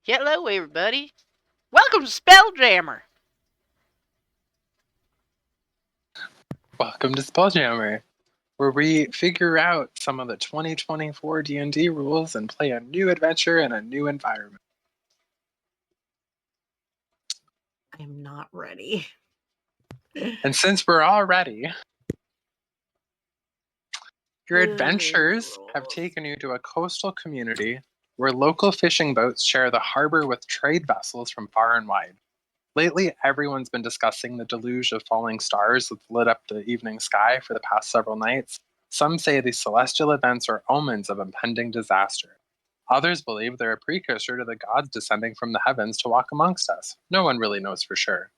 Hello, everybody. Welcome to Spelljammer. Welcome to Spelljammer, where we figure out some of the 2024 D&D rules and play a new adventure in a new environment. I'm not ready. And since we're all ready, your adventures have taken you to a coastal community where local fishing boats share the harbor with trade vessels from far and wide. Lately, everyone's been discussing the deluge of falling stars that lit up the evening sky for the past several nights. Some say these celestial events are omens of impending disaster. Others believe they're a precursor to the gods descending from the heavens to walk amongst us. No one really knows for sure.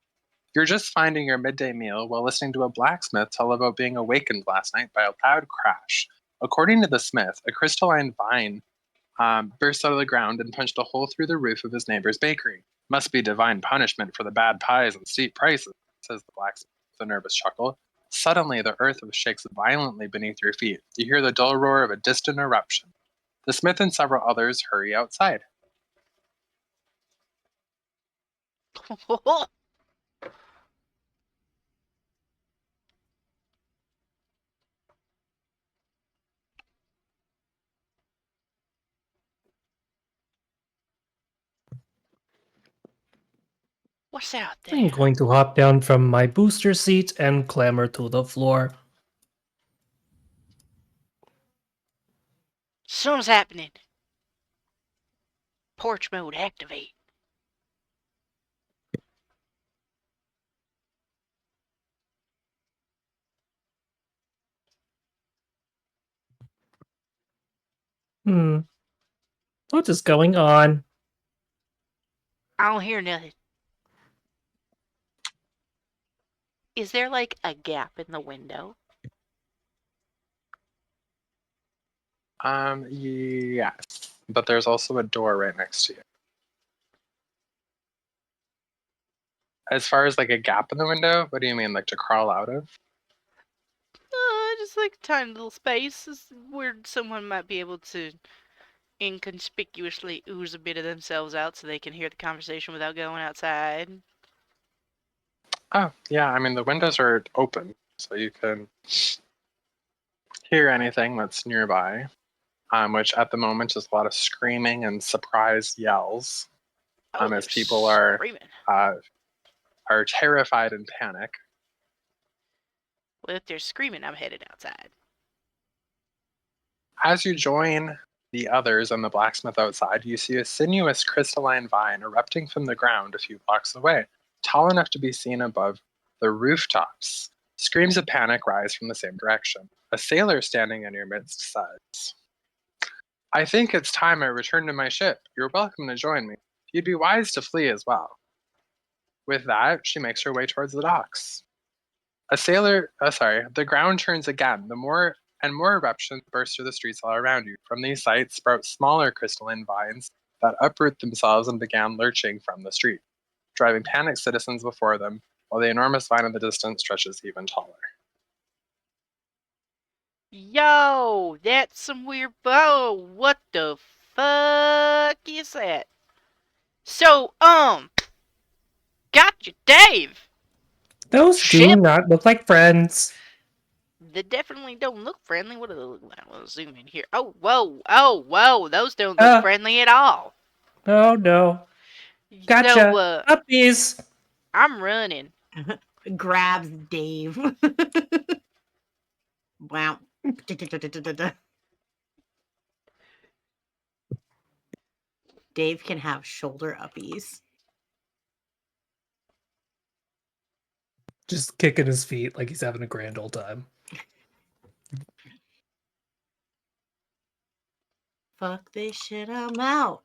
You're just finding your midday meal while listening to a blacksmith tell about being awakened last night by a loud crash. According to the smith, a crystalline vine burst out of the ground and punched a hole through the roof of his neighbor's bakery. Must be divine punishment for the bad pies and steep prices, says the blacksmith with a nervous chuckle. Suddenly, the earth shakes violently beneath your feet. You hear the dull roar of a distant eruption. The smith and several others hurry outside. What's out I'm there? going to hop down from my booster seat and clamber to the floor. Something's happening. Porch mode activate. What is going on? I don't hear nothing. Is there like a gap in the window? Yes. But there's also a door right next to you. As far as like a gap in the window, what do you mean, like to crawl out of? Just like a tiny little space where someone might be able to inconspicuously ooze a bit of themselves out so they can hear the conversation without going outside. Oh, yeah, I mean, the windows are open, so you can hear anything that's nearby, which at the moment is a lot of screaming and surprised yells, as people are terrified and panic. Well, if they're screaming, I'm headed outside. As you join the others and the blacksmith outside, you see a sinuous crystalline vine erupting from the ground a few blocks away, tall enough to be seen above the rooftops. Screams of panic rise from the same direction. A sailor standing in your midst says, "I think it's time I return to my ship. You're welcome to join me. You'd be wise to flee as well." With that, she makes her way towards the docks. The ground turns again. The more and more eruptions burst through the streets all around you. From these sites sprout smaller crystalline vines that uproot themselves and began lurching from the street, driving panicked citizens before them, while the enormous vine in the distance stretches even taller. Yo, that's some weird. Oh, what the fuck is that? So, Gott'jah, Dave. Those Ship? do not look like friends. They definitely don't look friendly. What do they look like? Let's zoom in here. Oh, whoa. Those don't look friendly at all. Oh, no. Gotcha. So, Puppies. I'm running. Grabs Dave. Wow. Dave can have shoulder uppies. Just kicking his feet like he's having a grand old time. Fuck this shit, I'm out.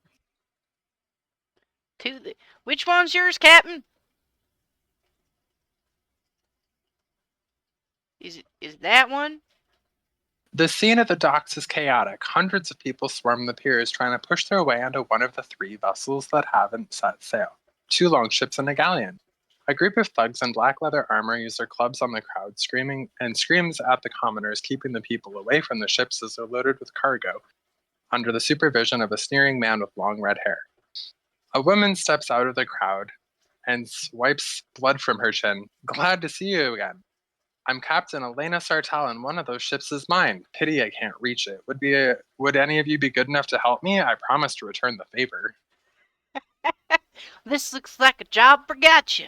Which one's yours, Captain? Is that one? The scene at the docks is chaotic. Hundreds of people swarm the piers trying to push their way onto one of the three vessels that haven't set sail. 2 longships and a galleon. A group of thugs in black leather armor use their clubs on the crowd, screams at the commoners, keeping the people away from the ships as they're loaded with cargo, under the supervision of a sneering man with long red hair. A woman steps out of the crowd and wipes blood from her chin. Glad to see you again. I'm Captain Elena Sartell, and one of those ships is mine. Pity I can't reach it. Would any of you be good enough to help me? I promise to return the favor. This looks like a job for Gott'jah.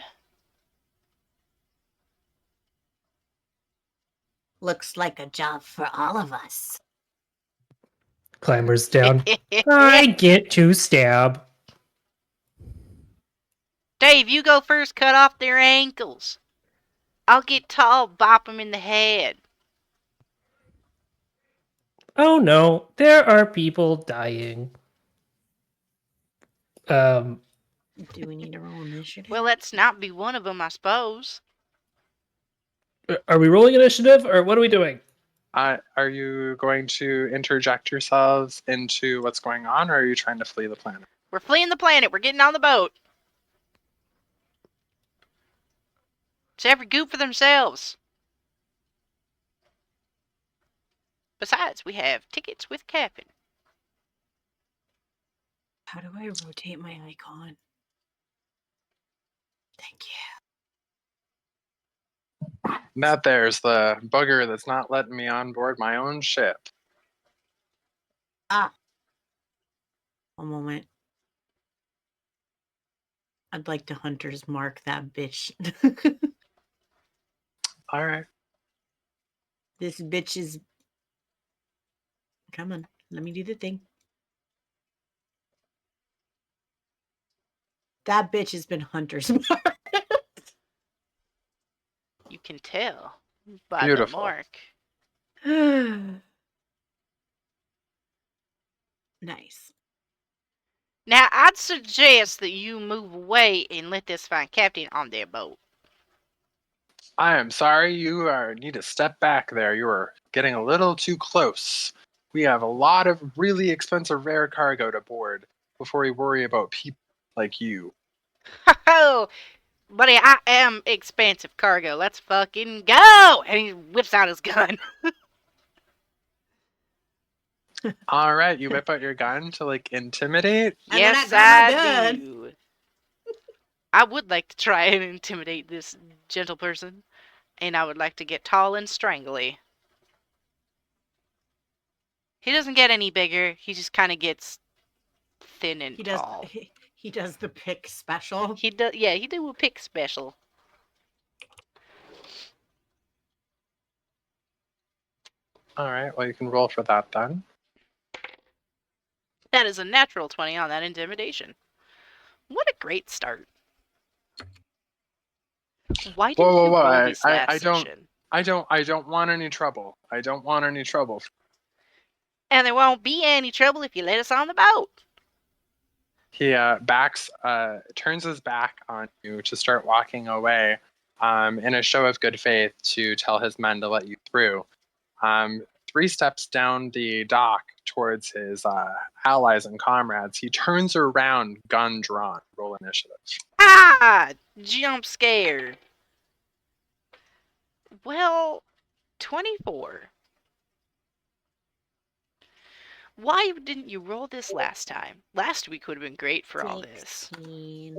Looks like a job for all of us. Clambers down. I get to stab. Dave, you go first, cut off their ankles. I'll get tall, bop them in the head. Oh no, there are people dying. Do we need to roll initiative? Well, let's not be one of them, I suppose. Are we rolling initiative, or what are we doing? Are you going to interject yourselves into what's going on, or are you trying to flee the planet? We're fleeing the planet. We're getting on the boat. It's every goop for themselves. Besides, we have tickets with Captain. How do I rotate my icon? Thank you. That there's the bugger that's not letting me on board my own ship. Ah. One moment. I'd like to hunter's mark that bitch. All right. This bitch is... Come on. Let me do the thing. That bitch has been hunter's mark. You can tell by Beautiful. the mark. Nice. Now, I'd suggest that you move away and let this fine captain on their boat. I am sorry, need to step back there. You are getting a little too close. We have a lot of really expensive rare cargo to board before we worry about people like you. Oh, buddy, I am expensive cargo. Let's fucking go! And he whips out his gun. All right, you whip out your gun to intimidate. And then Yes, I grab my I gun. do. I would like to try and intimidate this gentle person, and I would like to get tall and strangly. He doesn't get any bigger. He just kind of gets thin and tall. He does the pick special. He does. Yeah, he do a pick special. All right, well, you can roll for that then. That is a natural 20 on that intimidation. What a great start. Why didn't you roll this last session? I don't want any trouble. I don't want any trouble. And there won't be any trouble if you let us on the boat. He turns his back on you to start walking away in a show of good faith to tell his men to let you through. 3 steps down the dock towards his allies and comrades, he turns around, gun drawn. Roll initiative. Ah! Jump scare. Well, 24. Why didn't you roll this last time? Last week would have been great for all this. 16.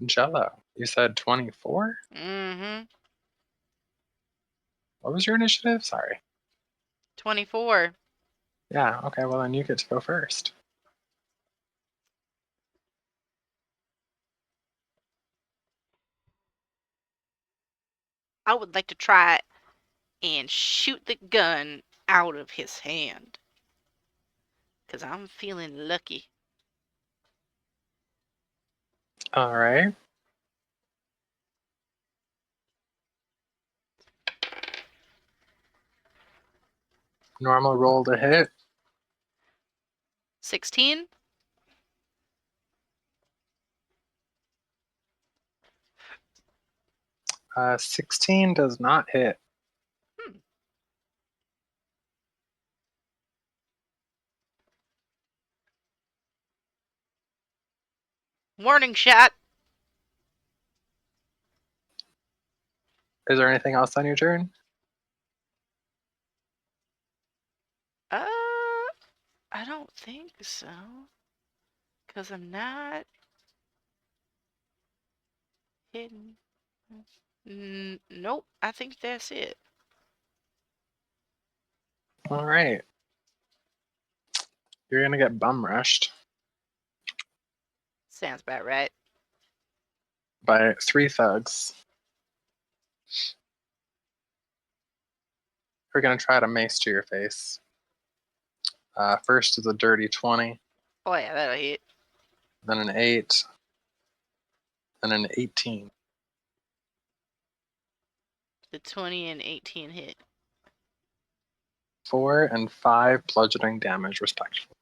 Jello, you said 24? Mm-hmm. What was your initiative? Sorry. 24. Yeah, okay, well then you get to go first. I would like to try and shoot the gun out of his hand. Because I'm feeling lucky. All right. Normal roll to hit. 16? Uh, 16 does not hit. Warning shot. Is there anything else on your turn? I don't think so. Because I'm not hidden. Nope, I think that's it. All right. You're going to get bum rushed Sounds about right. by 3 thugs. We're going to try to mace to your face. First is a dirty 20, Oh yeah, that'll hit. then an 8, then an 18. The 20 and 18 hit. 4 and 5 bludgeoning damage, respectively.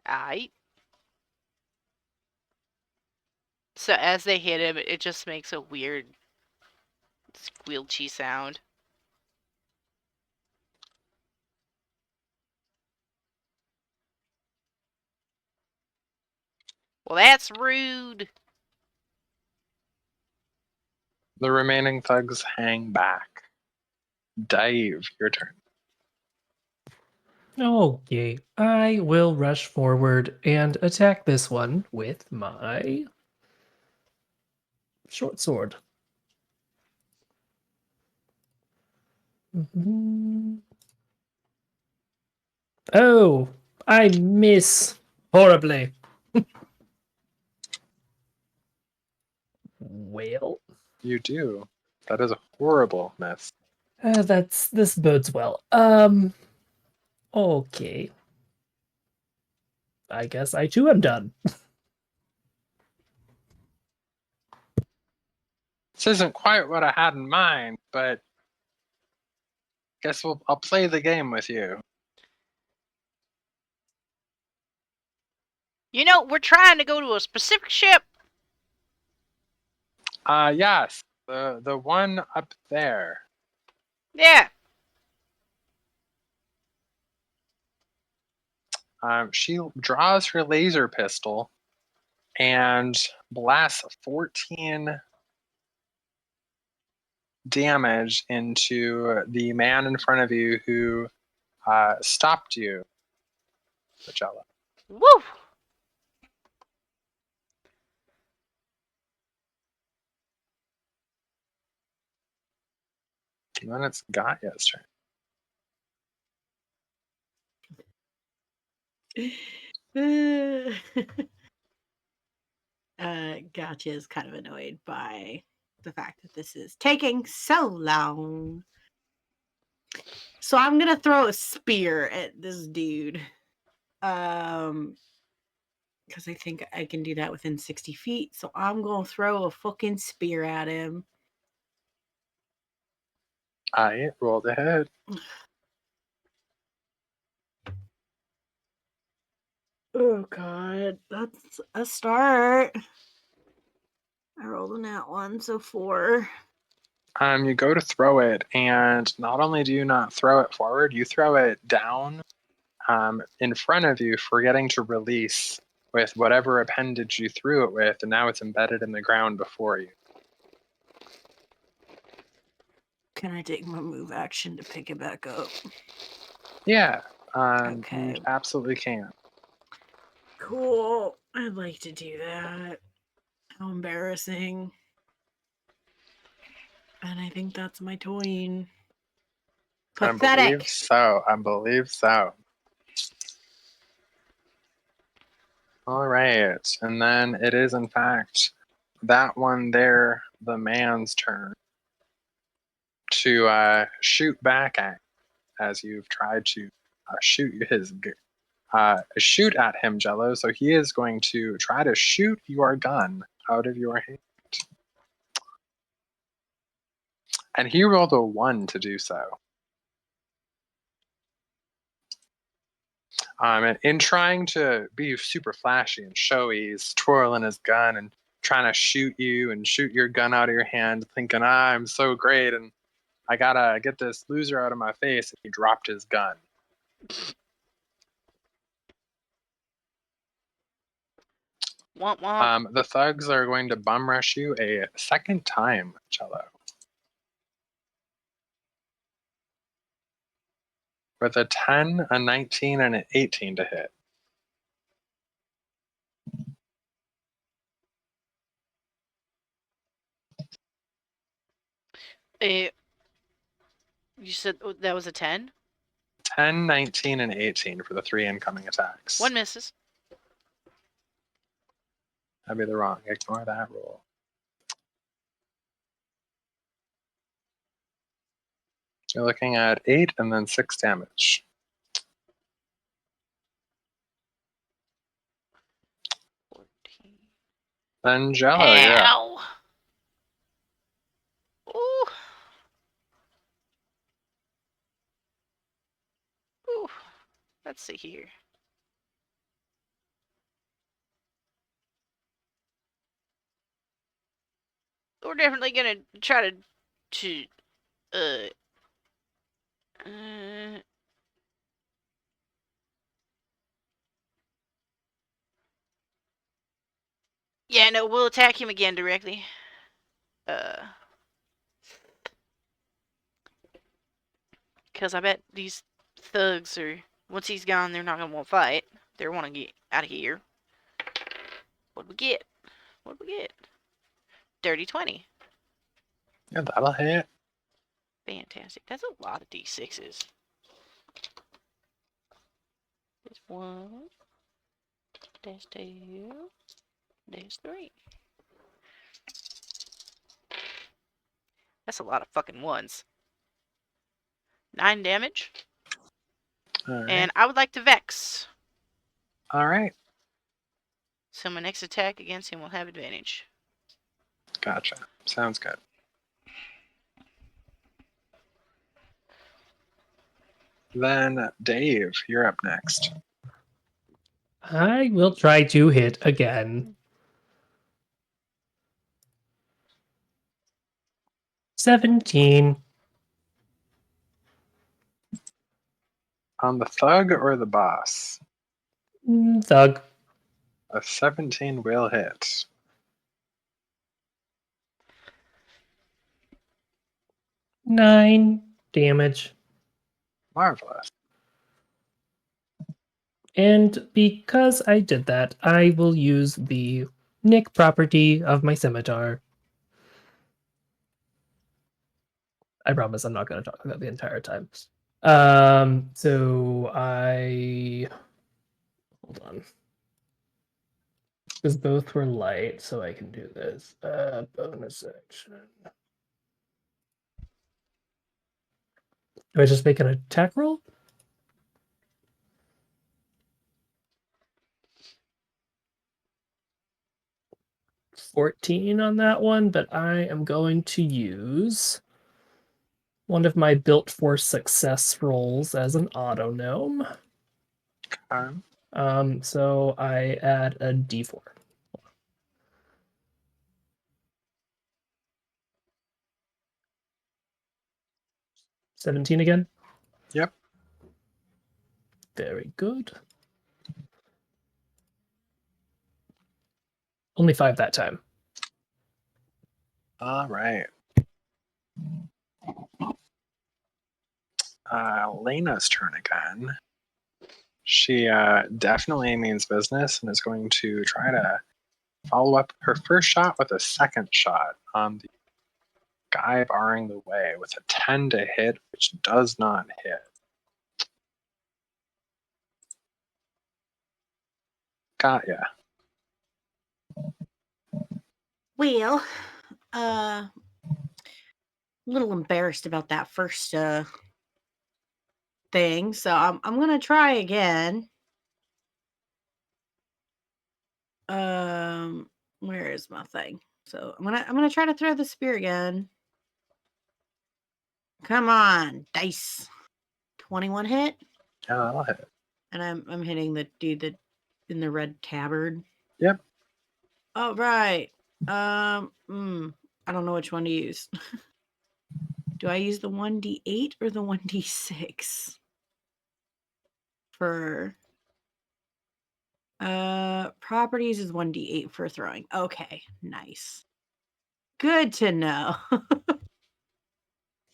Aight. So as they hit him, it just makes a weird squelchy sound. Well, that's rude. The remaining thugs hang back. Djeihl-ohh, your turn. Okay, I will rush forward and attack this one with my short sword. Oh, I miss horribly. Well, You do. That is a horrible miss. this bodes well. Okay. I guess I too am done. This isn't quite what I had in mind, but guess I'll play the game with you. You know, we're trying to go to a specific ship. Yes, the one up there. Yeah. She draws her laser pistol and blasts 14 damage into the man in front of you who stopped you, Coachella. Woo! And then it's Gott'jah's turn. Gotcha is kind of annoyed by the fact that this is taking so long. So I'm gonna throw a spear at this dude. Because I think I can do that within 60 feet. So I'm gonna throw a fucking spear at him. I rolled ahead. Oh god, that's a start. I rolled a nat 1, so 4. You go to throw it, and not only do you not throw it forward, you throw it down in front of you, forgetting to release with whatever appendage you threw it with, and now it's embedded in the ground before you. Can I take my move action to pick it back up? Yeah, Okay. you absolutely can. Cool. I'd like to do that. How embarrassing. And I think that's my toying. Pathetic. I believe so. All right, and then it is in fact that one there, the man's turn to shoot back at as you've tried to shoot at him, Jello. So he is going to try to shoot your gun out of your hand, and he rolled a 1 to do so. And in trying to be super flashy and showy, he's twirling his gun and trying to shoot you and shoot your gun out of your hand, thinking, I'm so great and I gotta get this loser out of my face. And he dropped his gun. Womp womp. The thugs are going to bum rush you a second time, Cello. with a 10, a 19, and an 18 to hit. You said that was a 10? 10, 19, and 18 for the 3 incoming attacks. One misses. That'd be the wrong. Ignore that roll. You're looking at 8 and then 6 damage. 14. Then Djeihl-ohh, you're up. Ow! Ooh. Ooh. Let's see here. We're definitely gonna try to yeah, no, we'll attack him again directly. Because I bet these thugs are, once he's gone, they're not gonna want to fight. They want to get out of here. What'd we get? What'd we get? Dirty 20. Yeah, that'll hit. Fantastic. That's a lot of D6s. There's 1. There's 2. There's 3. That's a lot of fucking ones. 9 damage. All right. And I would like to Vex. All right. So my next attack against him will have advantage. Gotcha. Sounds good. Then Dave, you're up next. I will try to hit again. 17. On the thug or the boss? Thug. A 17 will hit. 9 damage. Marvelous. And because I did that, I will use the nick property of my scimitar. I promise I'm not going to talk about the entire time. So I... Hold on. Because both were light, so I can do this. Bonus action. Do I just make an attack roll? 14 on that one, but I am going to use one of my built for success rolls as an auto gnome. So I add a d4. 17 again? Yep. Very good. Only 5 that time. All right. Lena's turn again. She definitely means business and is going to try to follow up her first shot with a second shot on the guy barring the way with a 10 to hit, which does not hit. Gott'jah. Well, a little embarrassed about that first thing, so I'm gonna try again. Where is my thing? So I'm gonna try to throw the spear again. Come on, dice. 21 hit, Yeah, that'll hit. and I'm hitting the dude that in the red tabard. Yep. All right. I don't know which one to use. Do I use the 1d8 or the 1d6 for properties is 1d8 for throwing. Okay, nice. Good to know.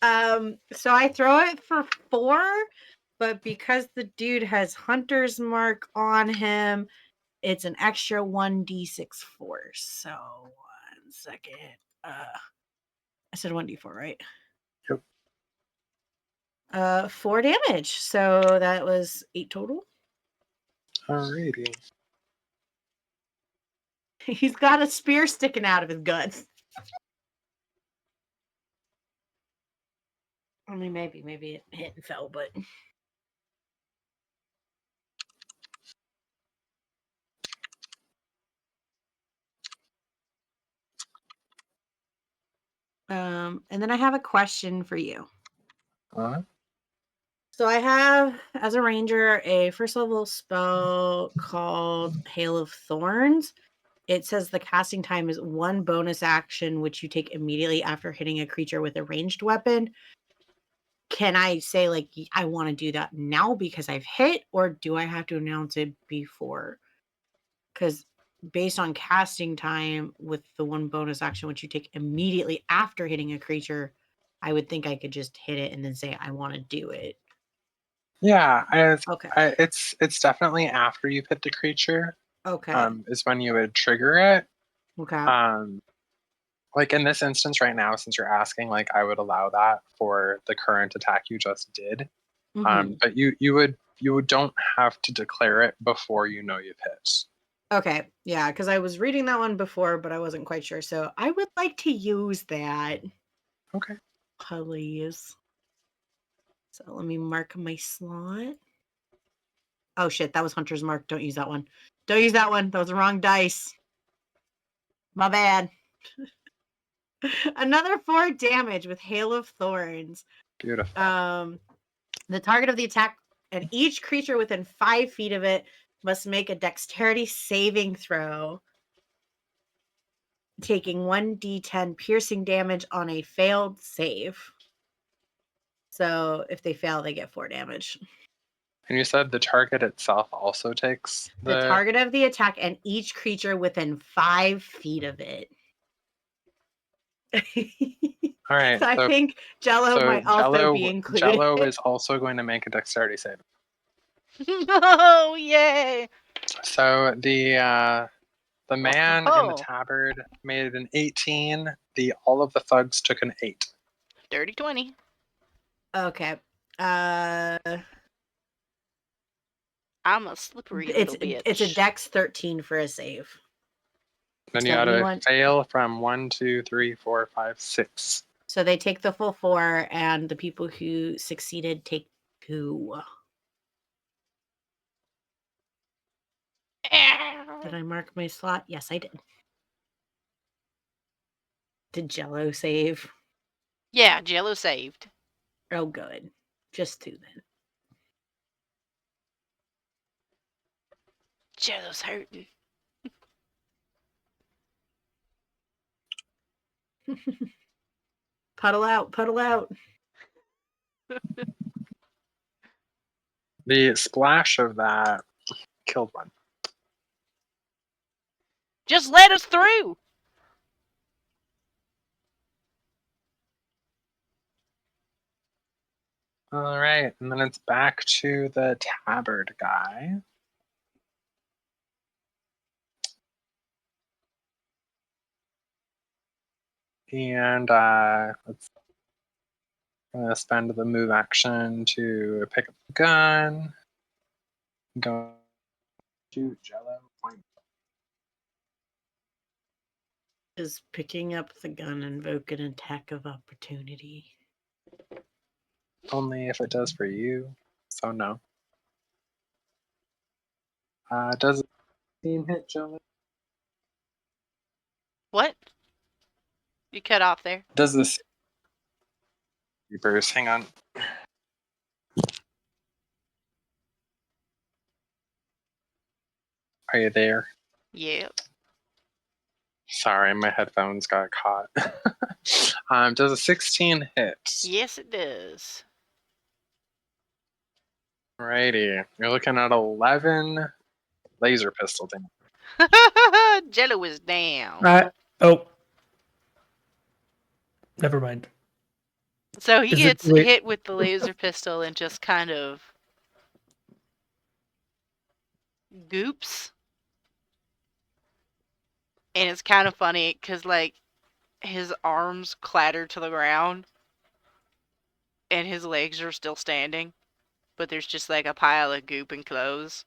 So I throw it for 4 But because the dude has Hunter's Mark on him, it's an extra 1d6 force. So 1 second. I said 1d4, right? Yep. 4 damage. So that was 8 total. Alrighty. He's got a spear sticking out of his guts. I mean, maybe it hit and fell, but and then I have a question for you. So I have, as a ranger, a first level spell called Hail of Thorns. It says the casting time is 1 bonus action, which you take immediately after hitting a creature with a ranged weapon. Can I say, like, I want to do that now because I've hit, or do I have to announce it before? Because based on casting time with the 1 bonus action, which you take immediately after hitting a creature, I would think I could just hit it and then say, I want to do it. Yeah, Okay. it's definitely after you hit the creature. Okay. Is when you would trigger it. Okay. Like in this instance right now, since you're asking, like I would allow that for the current attack you just did. But you don't have to declare it before you know you've hit. Okay. Yeah, because I was reading that one before, but I wasn't quite sure. So I would like to use that. Okay. Please. So let me mark my slot. Oh shit, that was Hunter's Mark. Don't use that one. Don't use that one. That was the wrong dice. My bad. Another 4 damage with Hail of Thorns. Beautiful. The target of the attack and each creature within 5 feet of it must make a dexterity saving throw, taking 1d10 piercing damage on a failed save. So if they fail, they get 4 damage. And you said the target itself also takes The target of the attack and each creature within 5 feet of it. All right. So I think Djeihl-ohh might also be included. Djeihl-ohh is also going to make a dexterity save. Oh, yay! So the man in the tabard made an 18. All of the thugs took an 8. Dirty 20. Okay. I'm a slippery little bitch. It's a dex 13 for a save. Then you gotta fail from 1, 2, 3, 4, 5, 6. So they take the full 4, and the people who succeeded take 2. Did I mark my slot? Yes, I did. Did Djeihl-ohh save? Yeah, Djeihl-ohh saved. Oh, good. Just 2 then. Djeihl-ohh's hurting. Puddle out, puddle out. The splash of that killed one. Just let us through! All right, and then it's back to the tabard guy. And I'm going to spend the move action to pick up the gun. Go shoot Djeihl-ohh. Point. Is picking up the gun invoke an attack of opportunity? Only if it does for you. So no. Does it team hit Djeihl-ohh? What? You cut off there. Does this Reapers, hang on. Are you there? Yep. Sorry, my headphones got caught. Does a 16 hit? Yes, it does. Alrighty. You're looking at 11 laser pistol damage. Djeihl-ohh is down. Oh. Never mind. So he Is it- gets wait. hit with the laser pistol and just kind of goops. And it's kind of funny because, like, his arms clatter to the ground and his legs are still standing. But there's just, like, a pile of goop and clothes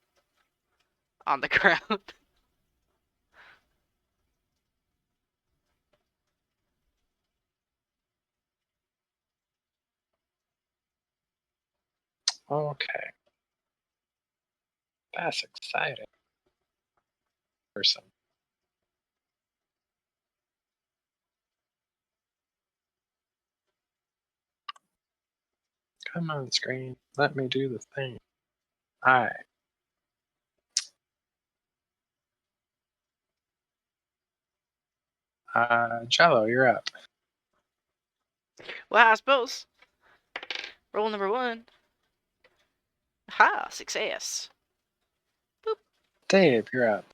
on the ground. Okay. That's exciting. Person. Come on, screen. Let me do the thing. Alright. Jello, you're up. Well, I suppose. Roll number 1. Ha! Success. Dave, you're up.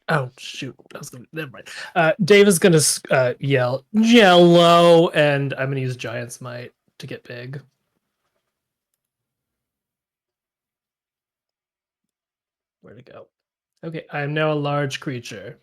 Oh shoot! Never mind. Dave is gonna yell Jell-ohh, and I'm gonna use Giant's Might to get big. Where'd it go? Okay, I am now a large creature.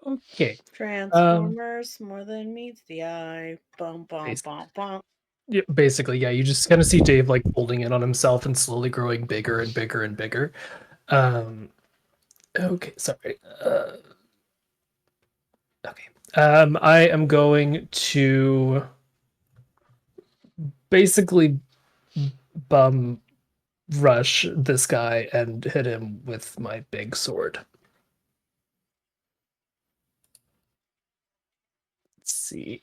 Okay. Transformers, more than meets the eye. Bum, bum, bum, bum. Yeah, basically, yeah. You just kind of see Dave like holding in on himself and slowly growing bigger and bigger and bigger. Okay, sorry. Okay. I am going to basically bum rush this guy and hit him with my big sword. Let's see.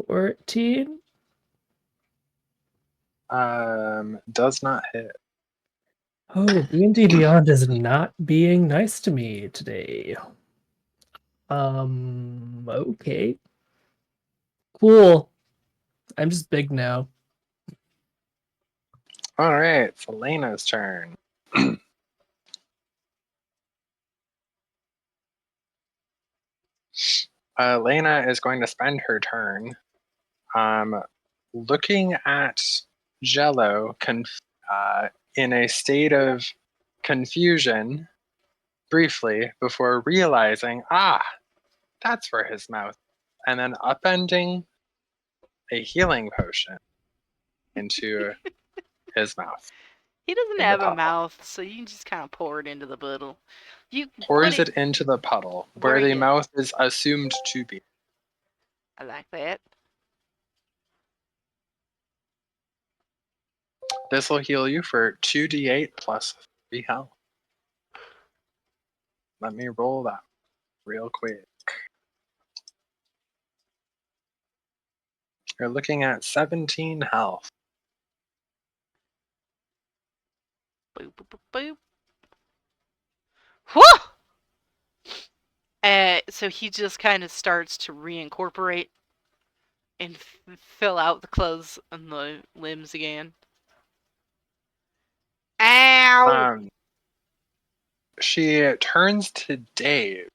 14. Does not hit. Oh, D&D Beyond is not being nice to me today. Okay. Cool. I'm just big now. Alright, it's Elena's turn. Elena is going to spend her turn looking at Jello in a state of confusion briefly before realizing, that's for his mouth, and then upending a healing potion into his mouth. He doesn't In the have a puddle. mouth, so you can just kind of pour it into the puddle. Pours it into the puddle, where the mouth is assumed to be. I like that. This will heal you for 2d8 plus 3 health. Let me roll that real quick. You're looking at 17 health. Boop, boop, boop, boop. Whew! So he just kind of starts to reincorporate and fill out the clothes and the limbs again. Ow! She turns to Dave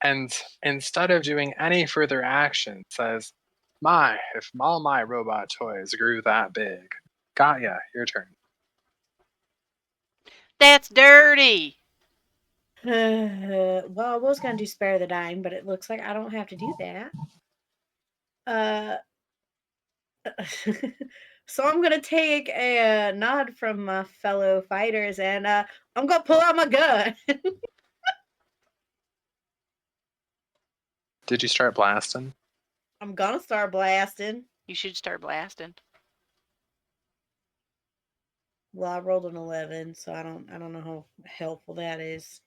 and instead of doing any further action says, if all my robot toys grew that big. Gott'jah, your turn. That's dirty! Well, I was going to do spare the dying, but it looks like I don't have to do that. So I'm going to take a nod from my fellow fighters, and I'm going to pull out my gun. Did you start blasting? I'm going to start blasting. You should start blasting. Well, I rolled an 11, so I don't know how helpful that is.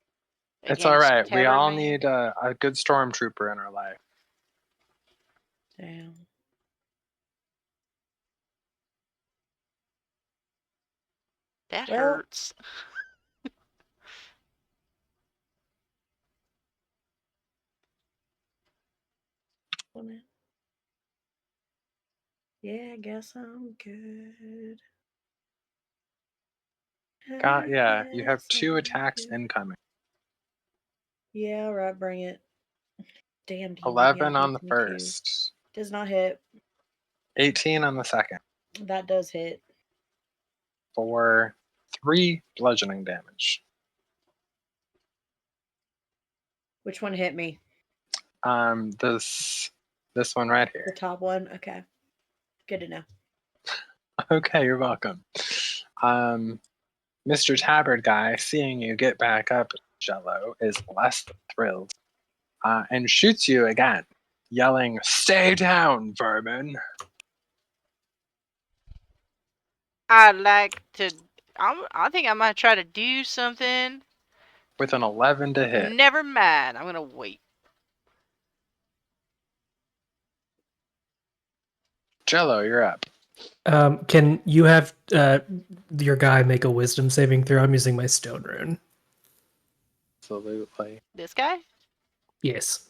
It's all right. We all Man. need a good stormtrooper in our life. Damn. That hurts. Yeah, I guess I'm good. Yeah, you have 2 attacks incoming. Yeah, right, bring it. Damn, D&D 11 on the hates me too. first. Does not hit. 18 on the second. That does hit. For 3 bludgeoning damage. Which one hit me? This one right The here. top one? Okay. Good to know. Okay, you're welcome. Mr. Tabard guy, seeing you get back up, Djeihl-ohh, is less than thrilled, and shoots you again, yelling, "Stay down, vermin!" I'd like to. I think I might try to do something. With an 11 to hit. Never mind. I'm gonna wait. Djeihl-ohh, you're up. Can you have your guy make a wisdom saving throw? I'm using my stone rune. Absolutely. This guy? Yes.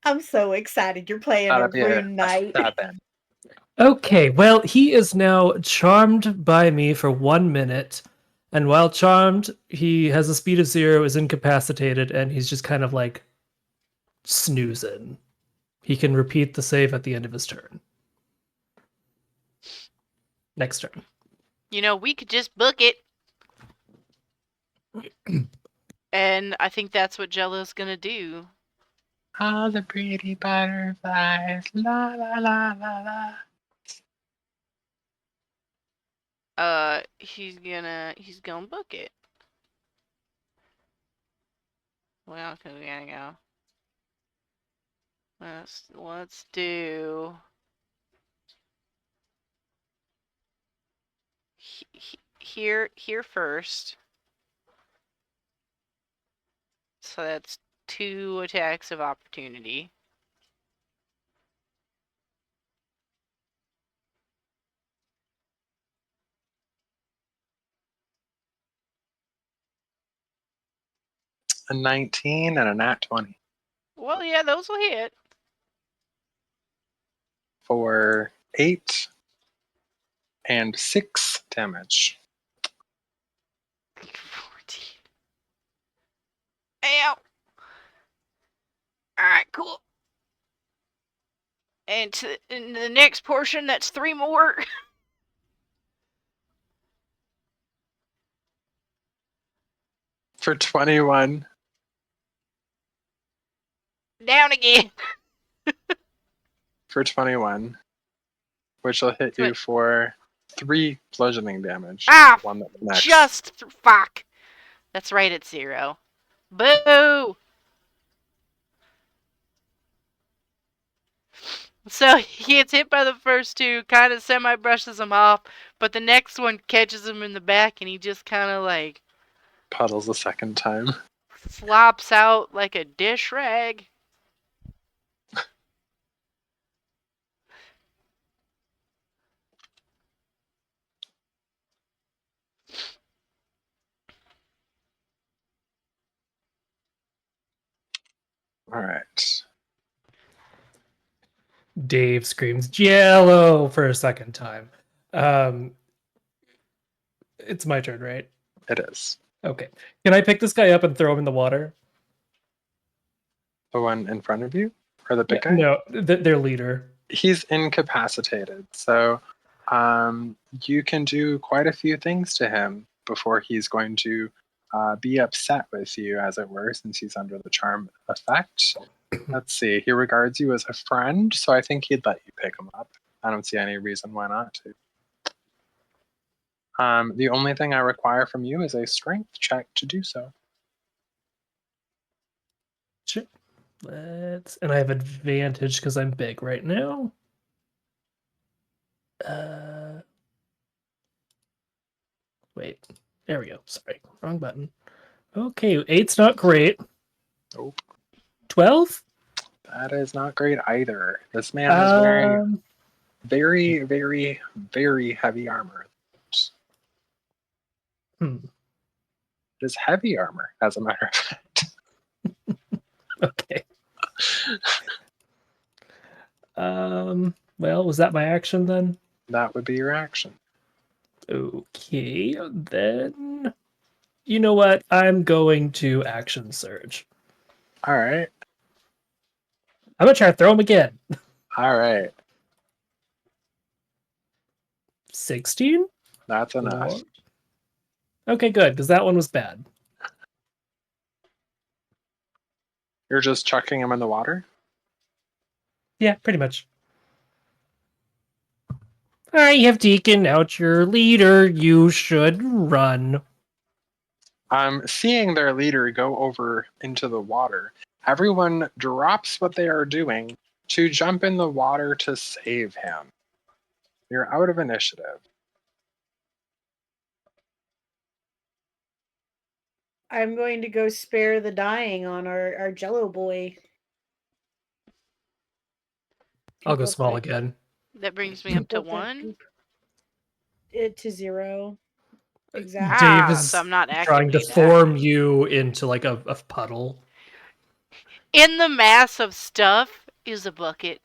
I'm so excited. You're playing That'll a be a rune knight. 7. Okay, well, he is now charmed by me for 1 minute. And while charmed, he has a speed of 0, is incapacitated, and he's just kind of like snoozing. He can repeat the save at the end of his turn. Next turn. You know, we could just book it. And I think that's what Djeihl-ohh's gonna do. All the pretty butterflies, la la la la la. He's gonna book it. Well, cause we gotta go. Let's do here first. So that's 2 attacks of opportunity. A 19 and a nat 20 Well, yeah, those will hit. for 8 and 6 damage. 14. Ow! Alright, cool. And in the next portion, that's 3 more. For 21. Down again. For 21. Which will hit you for 3 bludgeoning damage. Ah, One that connects. just fuck. That's right at 0. Boo! So he gets hit by the first 2, kind of semi-brushes him off, but the next one catches him in the back and he just kind of like Puddles the second time. flops out like a dish rag. Alright. Dave screams Djeihl-ohh for a second time. It's my turn, right? It is. Okay. Can I pick this guy up and throw him in the water? The one in front of you? Or the big guy? No, their leader. He's incapacitated, so you can do quite a few things to him before he's going to be upset with you, as it were, since he's under the charm effect. Let's see. He regards you as a friend, so I think he'd let you pick him up. I don't see any reason why not to. The only thing I require from you is a strength check to do so. Sure. And I have advantage because I'm big right now. Wait. There we go. Sorry. Wrong button. Okay, 8's not great. Nope. 12? That is not great either. This man is wearing very, very, very heavy armor. Hmm. It is heavy armor, as a matter of fact. Okay. Well, was that my action then? That would be your action. Okay, then. You know what? I'm going to action surge. All right. I'm gonna try to throw him again. All right. 16? That's enough. Okay, good, because that one was bad. You're just chucking him in the water? Yeah, pretty much. I have taken out your leader. You should run. Seeing their leader go over into the water, everyone drops what they are doing to jump in the water to save him. You're out of initiative. I'm going to go spare the dying on our Jello boy. I'll go People small that- again. That brings me up to people that 1. goop it to 0. Exactly. Dave Ah, is so I'm not trying to activated. form you into like a puddle. In the mass of stuff is a bucket.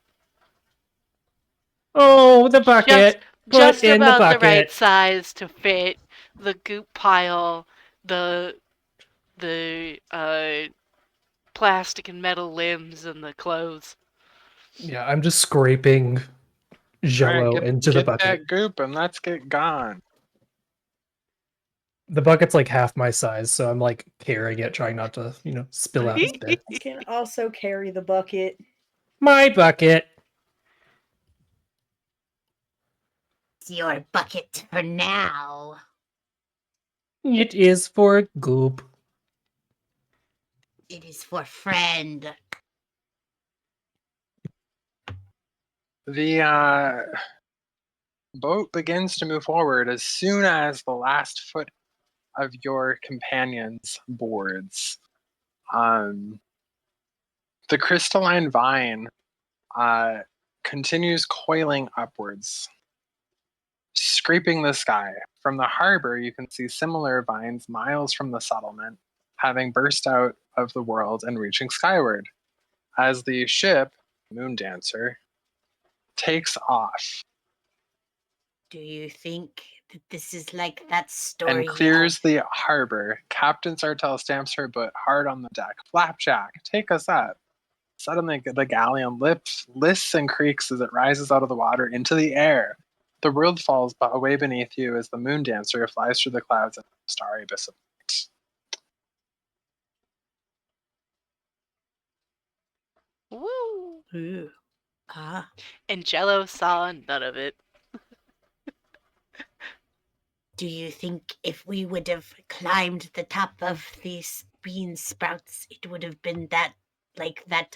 Oh, the bucket. Just Put in the about the right bucket. size to fit the goop pile, the plastic and metal limbs, and the clothes. Yeah, I'm just scraping All Jell-oh right, into the get bucket. that goop and let's get gone. The bucket's like half my size, so I'm like carrying it, trying not to, spill out his bit. I can also carry the bucket. My bucket. It's your bucket for now. It is for goop. It is for friend. The boat begins to move forward as soon as the last foot of your companions boards. The crystalline vine continues coiling upwards, scraping the sky. From the harbor, you can see similar vines miles from the settlement, having burst out of the world and reaching skyward. As the ship, Moon Dancer, takes off Do you think that this is like that story? and clears the harbor, Captain Sartell stamps her foot hard on the deck. Flapjack, take us up. Suddenly, the galleon lists and creaks as it rises out of the water into the air. The world falls away beneath you as the Moon Dancer flies through the clouds and the starry abyss of night. Woo! Ooh. And Jello saw none of it. Do you think if we would have climbed the top of these bean sprouts, it would have been that, like that,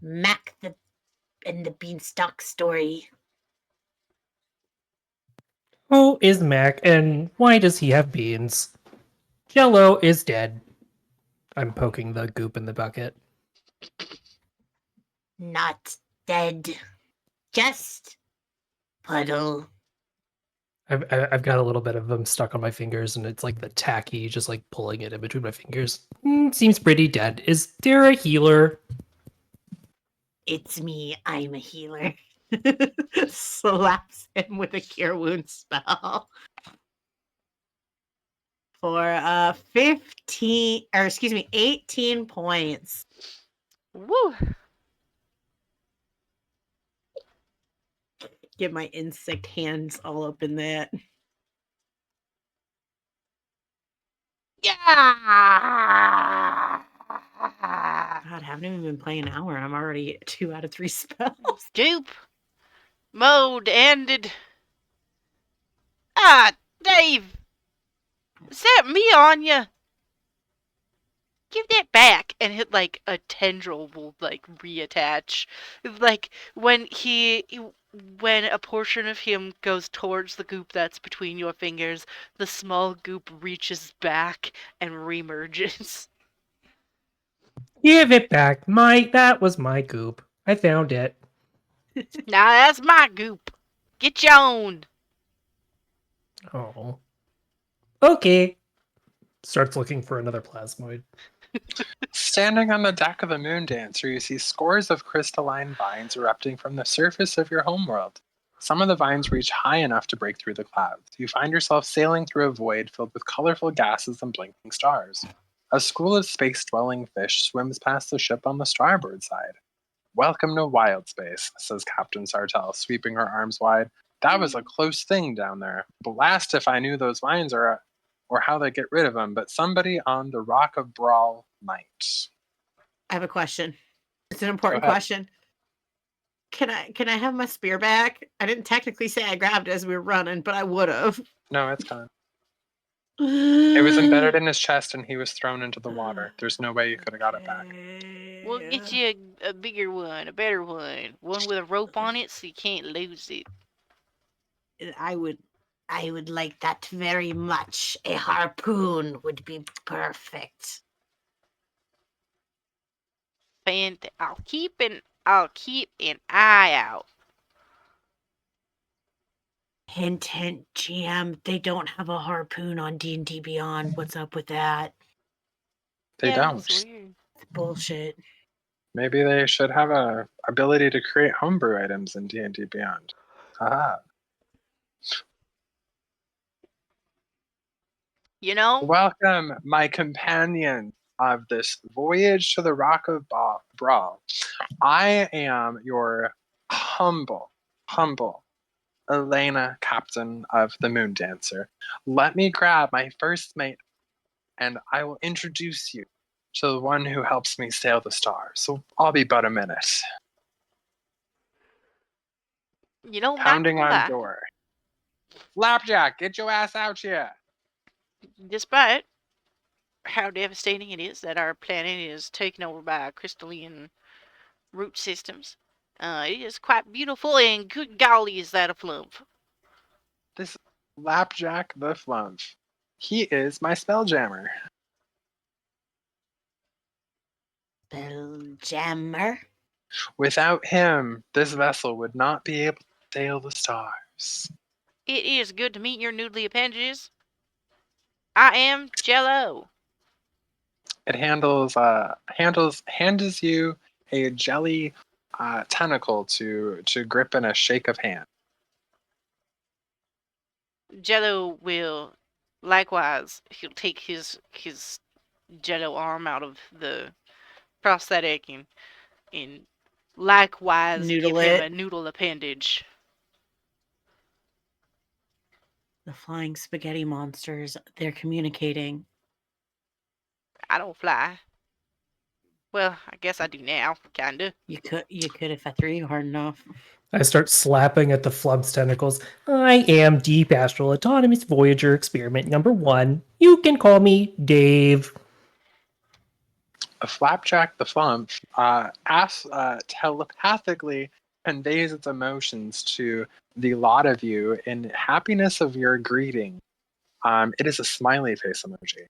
Mac and the beanstalk story? Who is Mac, and why does he have beans? Jell-oh is dead. I'm poking the goop in the bucket. Not dead. Just puddle. I've got a little bit of them stuck on my fingers, and it's like the tacky, just like pulling it in between my fingers. Seems pretty dead. Is there a healer? It's me. I'm a healer. Slaps him with a cure wound spell. For 18 points. Woo! Get my insect hands all up in that. Yeah! God, I haven't even been playing an hour and I'm already at 2 out of 3 spells. Goop mode ended. Ah, Dave! Is that me on ya? Give that back, and hit like a tendril will like reattach. Like when a portion of him goes towards the goop that's between your fingers, the small goop reaches back and remerges. Give it back. That was my goop. I found it. Now that's my goop. Get your own. Oh. Okay. Starts looking for another plasmoid. Standing on the deck of the Moon Dancer, you see scores of crystalline vines erupting from the surface of your homeworld. Some of the vines reach high enough to break through the clouds. You find yourself sailing through a void filled with colorful gases and blinking stars. A school of space-dwelling fish swims past the ship on the starboard side. "Welcome to wild space," says Captain Sartell, sweeping her arms wide. "That was a close thing down there. Blast if I knew those vines or how they get rid of them, but somebody on the Rock of Brawl might." I have a question. It's an Go important ahead. question. Can I have my spear back? I didn't technically say I grabbed it as we were running, but I would have. No, it's gone. It was embedded in his chest and he was thrown into the water. There's no way you could have got it back. We'll get you a bigger one, a better one with a rope on it so you can't lose it. I would. I would like that very much. A harpoon would be perfect. I'll keep an eye out. Hint, hint, GM. They don't have a harpoon on D&D Beyond. What's up with that? They Yeah, don't. that's weird. It's bullshit. Maybe they should have a ability to create homebrew items in D&D Beyond. Haha. You know, Welcome, my companions of this voyage to the Rock of Brawl. I am your humble Elena, captain of the Moon Dancer. Let me grab my first mate, and I will introduce you to the one who helps me sail the stars. So I'll be but a minute. you know, Pounding not on gonna lie, door. "Flapjack, get your ass out here!" despite how devastating it is that our planet is taken over by crystalline root systems, it is quite beautiful, and good golly, is that a flump. This is Flapjack the Flump. He is my Spelljammer. Spelljammer? Without him, this vessel would not be able to sail the stars. It is good to meet your noodly appendages. I am Djeihl-ohh. It hands you a jelly tentacle to grip in a shake of hand. Djeihl-ohh will, likewise, he'll take his Djeihl-ohh arm out of the prosthetic and likewise Noodle give him it. a noodle appendage. The flying spaghetti monsters. They're communicating. I don't fly. Well, I guess I do now, kinda. You could if I threw you hard enough. I start slapping at the Flump's tentacles. "I am Deep Astral Autonomous Voyager Experiment number 1. You can call me Dave." A Flapjack the Flump telepathically conveys its emotions to the lot of you in happiness of your greeting. It is a smiley face emoji.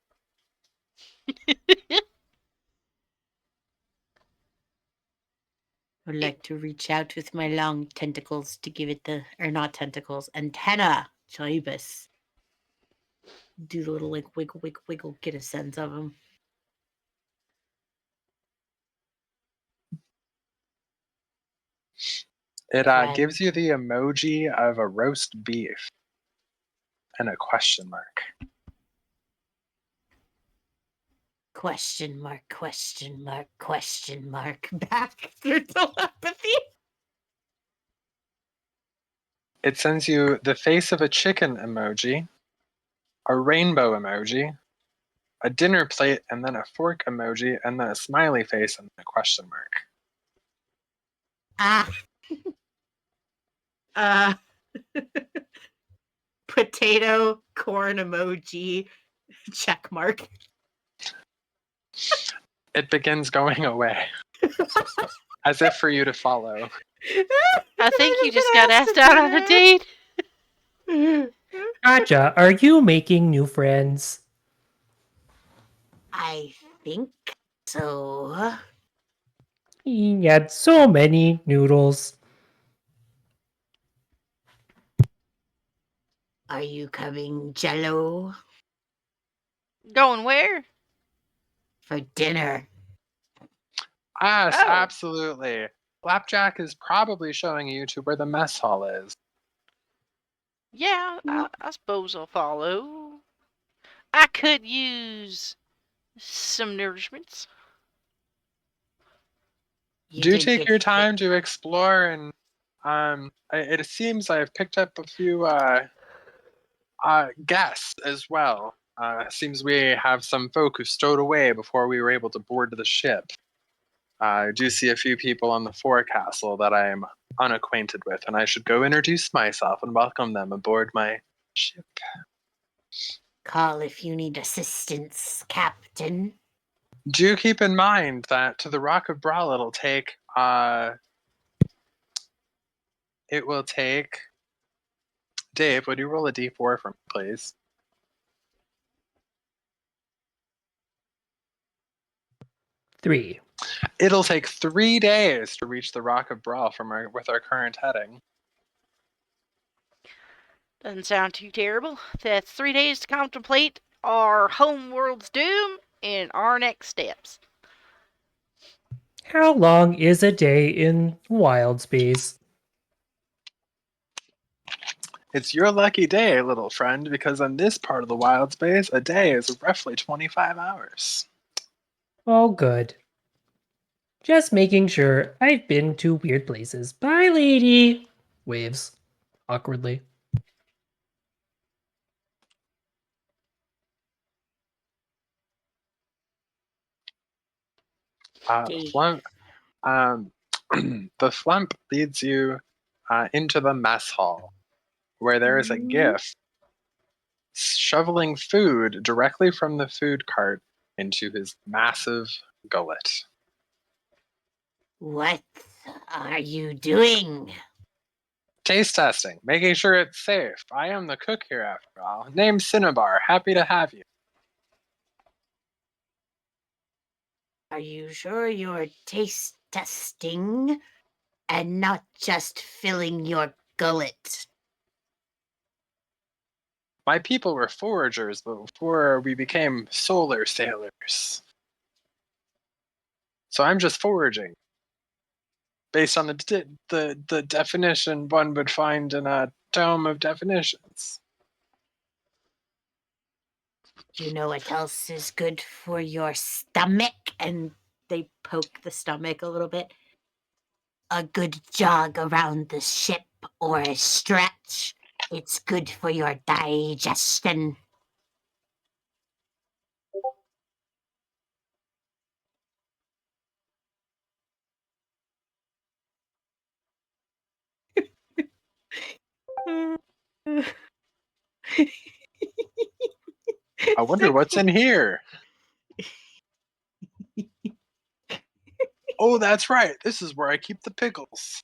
I would like to reach out with my long tentacles to give it or not tentacles, antenna, Chibus. Do the little like wiggle, wiggle, wiggle, get a sense of them. It Right. gives you the emoji of a roast beef and a question mark. Question mark, question mark, question mark. Back through telepathy. It sends you the face of a chicken emoji, a rainbow emoji, a dinner plate, and then a fork emoji, and then a smiley face and a question mark. Potato corn emoji check mark. It begins going away, as if for you to follow. I think you just got asked out on a date. "Gott'jah, are you making new friends?" I think so. "He had so many noodles." Are you coming, Jello, Going where? for dinner? Yes, Oh. absolutely. Flapjack is probably showing you to where the mess hall is. Yeah, I suppose I'll follow. I could use some nourishments. You Do did take get your fit. time to explore, and it seems I've picked up a few guests as well. Seems we have some folk who stowed away before we were able to board the ship. I do see a few people on the forecastle that I am unacquainted with, and I should go introduce myself and welcome them aboard my ship. Call if you need assistance, Captain. Do keep in mind that to the Rock of Brawl it will take Dave, would you roll a d4 for me, please? Three. It'll take 3 days to reach the Rock of Brawl with our current heading. Doesn't sound too terrible. That's 3 days to contemplate our homeworld's doom and our next steps. How long is a day in wild space? It's your lucky day, little friend, because in this part of the wild space, a day is roughly 25 hours. Oh, good. Just making sure. I've been to weird places. Bye, lady. Waves. Awkwardly. Dave. Flump, the Flump leads you into the mess hall, where there is a gift shoveling food directly from the food cart into his massive gullet. What are you doing? Taste testing, making sure it's safe. I am the cook here after all. Name's Cinnabar. Happy to have you. Are you sure you're taste testing and not just filling your gullet? My people were foragers before we became solar sailors. So I'm just foraging. Based on the definition one would find in a tome of definitions. Do you know what else is good for your stomach? And they poke the stomach a little bit. A good jog around the ship or a stretch. It's good for your digestion. I wonder what's in here. Oh, that's right. This is where I keep the pickles.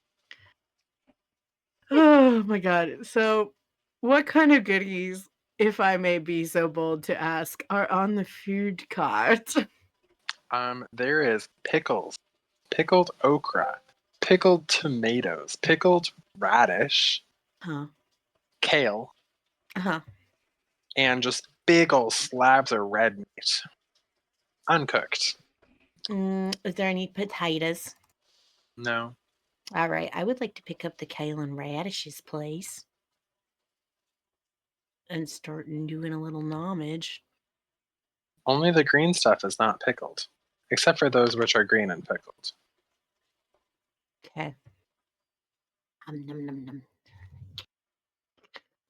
Oh my god. So, what kind of goodies, if I may be so bold to ask, are on the food cart? There is pickles, pickled okra, pickled tomatoes, pickled radish, Huh. kale, Uh-huh. and just big old slabs of red meat. Uncooked. Is there any potatoes? No. All right. I would like to pick up the kale and radishes, please. And start doing a little nomage. Only the green stuff is not pickled, except for those which are green and pickled. Okay. Num, num, num.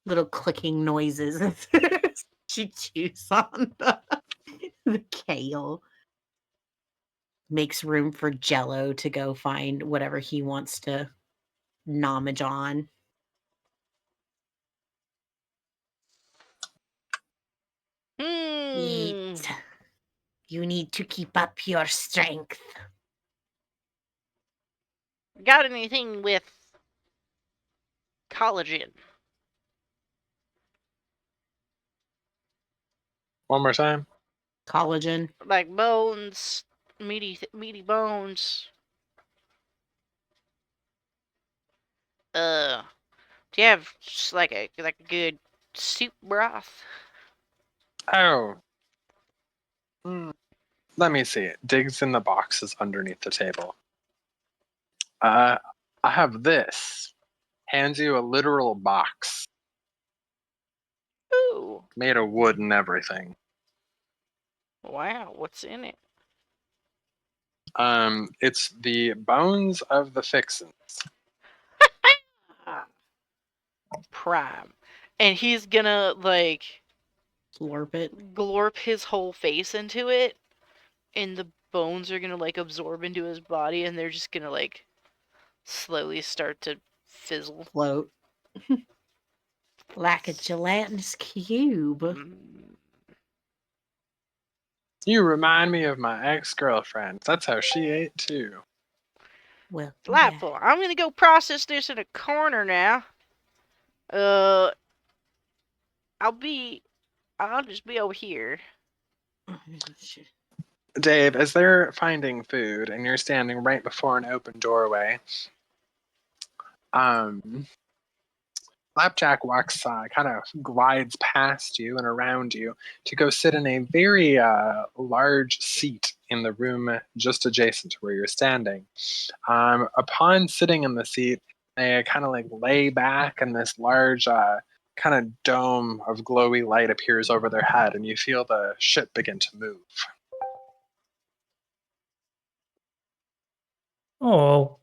Little clicking noises. She chews on the kale. Makes room for Jello to go find whatever he wants to nomage on. Eat. You need to keep up your strength. Got anything with collagen? One more time. Collagen. Like bones, meaty bones. Do you have just like a good soup broth? Oh. Let me see. Digs in the boxes underneath the table. I have this. Hands you a literal box. Ooh. Made of wood and everything. Wow, what's in it? It's the bones of the fixins. Prime. And he's gonna, like, Slurp it. glorp his whole face into it, and the bones are gonna, like, absorb into his body, and they're just gonna, like, slowly start to fizzle. Float. Like a gelatinous cube. Mm. You remind me of my ex-girlfriend. That's how she ate too. Well, Delightful. I'm gonna go process this in a corner now. I'll just be over here. Dave, as they're finding food and you're standing right before an open doorway, Flapjack walks, kind of glides past you and around you to go sit in a very large seat in the room just adjacent to where you're standing. Upon sitting in the seat, they kind of like lay back, and this large kind of dome of glowy light appears over their head, and you feel the ship begin to move. Oh,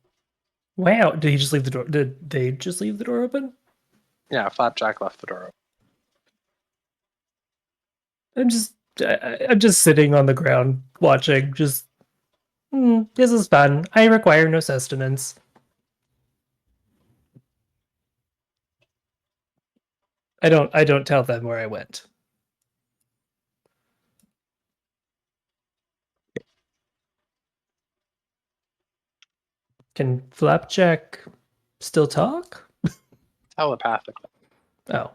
wow! Did he just leave the door? Did they just leave the door open? Yeah, Flapjack left the door open. I'm just sitting on the ground watching. Just this is fun. I require no sustenance. I don't tell them where I went. Can Flapjack still talk? Telepathically. Oh.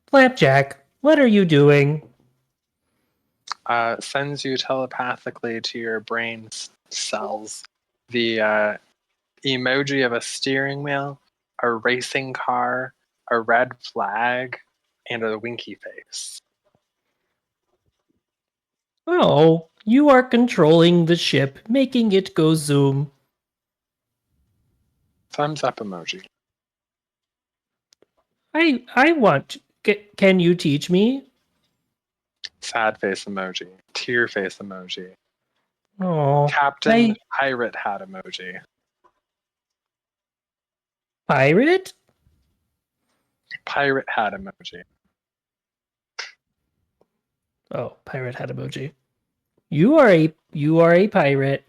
Flapjack, what are you doing? Sends you telepathically to your brain's cells the emoji of a steering wheel, a racing car, a red flag, and a winky face. Oh, you are controlling the ship, making it go zoom. Thumbs up emoji. I want... Can you teach me? Sad face emoji. Tear face emoji. Oh, Captain Pirate Hat emoji. Pirate? Pirate Hat emoji. Oh, pirate hat emoji. You are a pirate.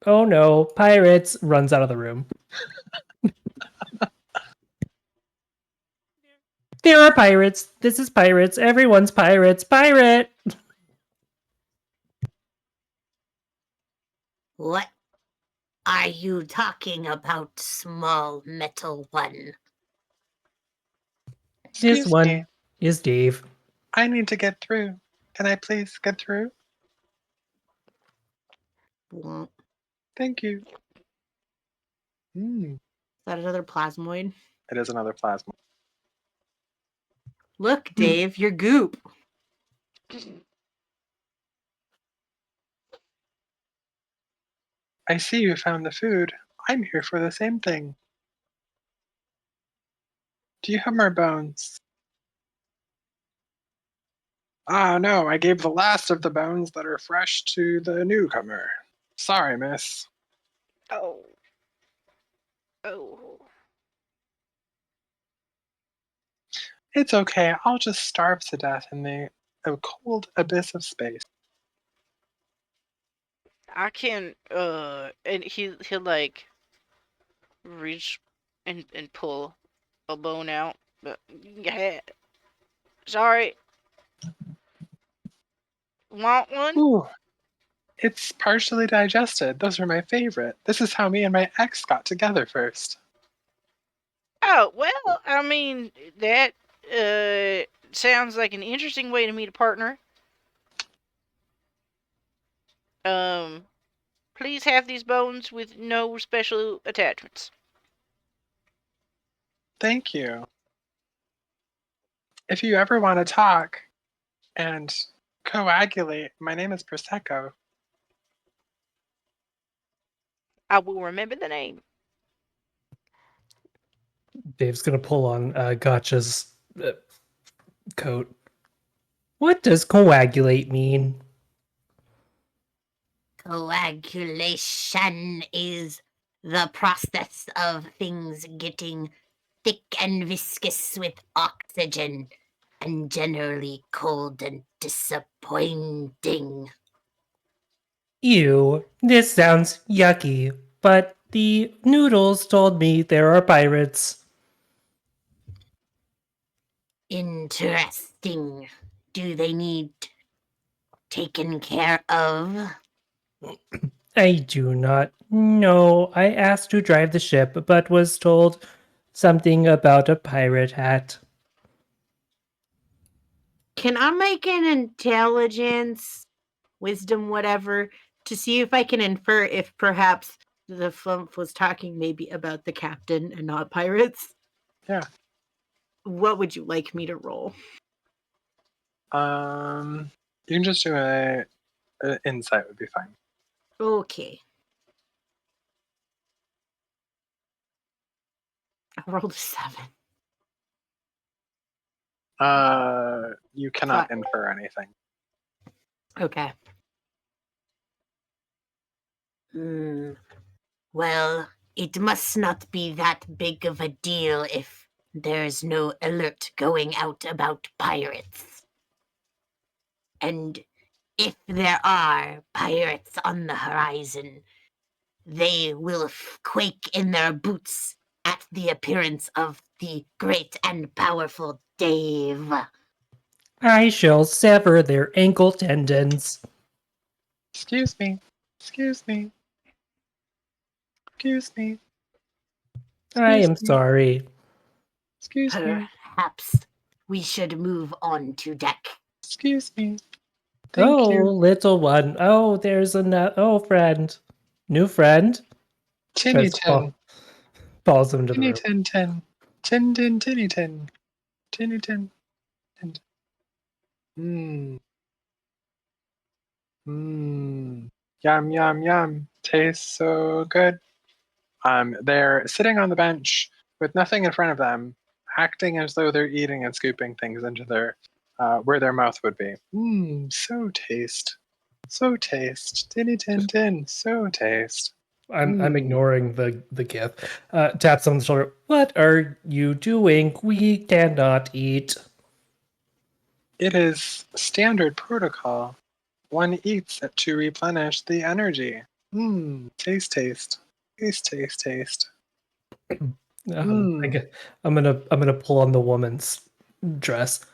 Oh no, pirates! Runs out of the room. There are pirates. This is pirates. Everyone's pirates. Pirate! What are you talking about, small metal one? This Excuse one me. is Dave. I need to get through. Can I please get through? Is Thank you. that another plasmoid? It is another plasma. Look, Dave, your goop. I see you found the food. I'm here for the same thing. Do you have more bones? Ah, no, I gave the last of the bones that are fresh to the newcomer. Sorry, miss. Oh. Oh. It's okay. I'll just starve to death in the cold abyss of space. I can, and he'll like reach and pull a bone out, but yeah, sorry. Want one? Ooh, it's partially digested. Those are my favorite. This is how me and my ex got together first. Oh, well, I mean, that, sounds like an interesting way to meet a partner. Please have these bones with no special attachments. Thank you. If you ever want to talk and coagulate, my name is Prosecco. I will remember the name. Dave's gonna pull on Gotcha's coat. What does coagulate mean? Coagulation is the process of things getting thick and viscous with oxygen and generally cold and disappointing. Ew, this sounds yucky, but the noodles told me there are pirates. Interesting. Do they need taken care of? I do not know. I asked to drive the ship, but was told something about a pirate hat. Can I make an intelligence, wisdom, whatever, to see if I can infer if perhaps the flump was talking maybe about the captain and not pirates? Yeah. What would you like me to roll? You can just do a insight would be fine. Okay. I rolled a 7. You cannot Fuck. infer anything. Okay. Well, it must not be that big of a deal if there's no alert going out about pirates. And if there are pirates on the horizon, they will quake in their boots at the appearance of the great and powerful D.A.A.V.E. I shall sever their ankle tendons. Excuse me. Excuse me. Excuse me. I am Excuse me. sorry. Excuse me. Perhaps we should move on to deck. Excuse me. Thank Oh, you. little one. Oh, there's another. Oh, friend. New friend? Tinny Just tin. falls into the Tinny room. tin tin. Tin tin tinny tin. Tinny tin. Tin. Mmm. Mmm. Yum yum yum. Tastes so good. They're sitting on the bench with nothing in front of them, acting as though they're eating and scooping things into their where their mouth would be. Mmm, so taste. So taste. Tinny tin tin. So taste. I'm ignoring the gift. Taps on the shoulder. What are you doing? We cannot eat. It is standard protocol. One eats it to replenish the energy. Mmm, taste, taste. Taste, taste, taste. Mm. I'm gonna pull on the woman's dress.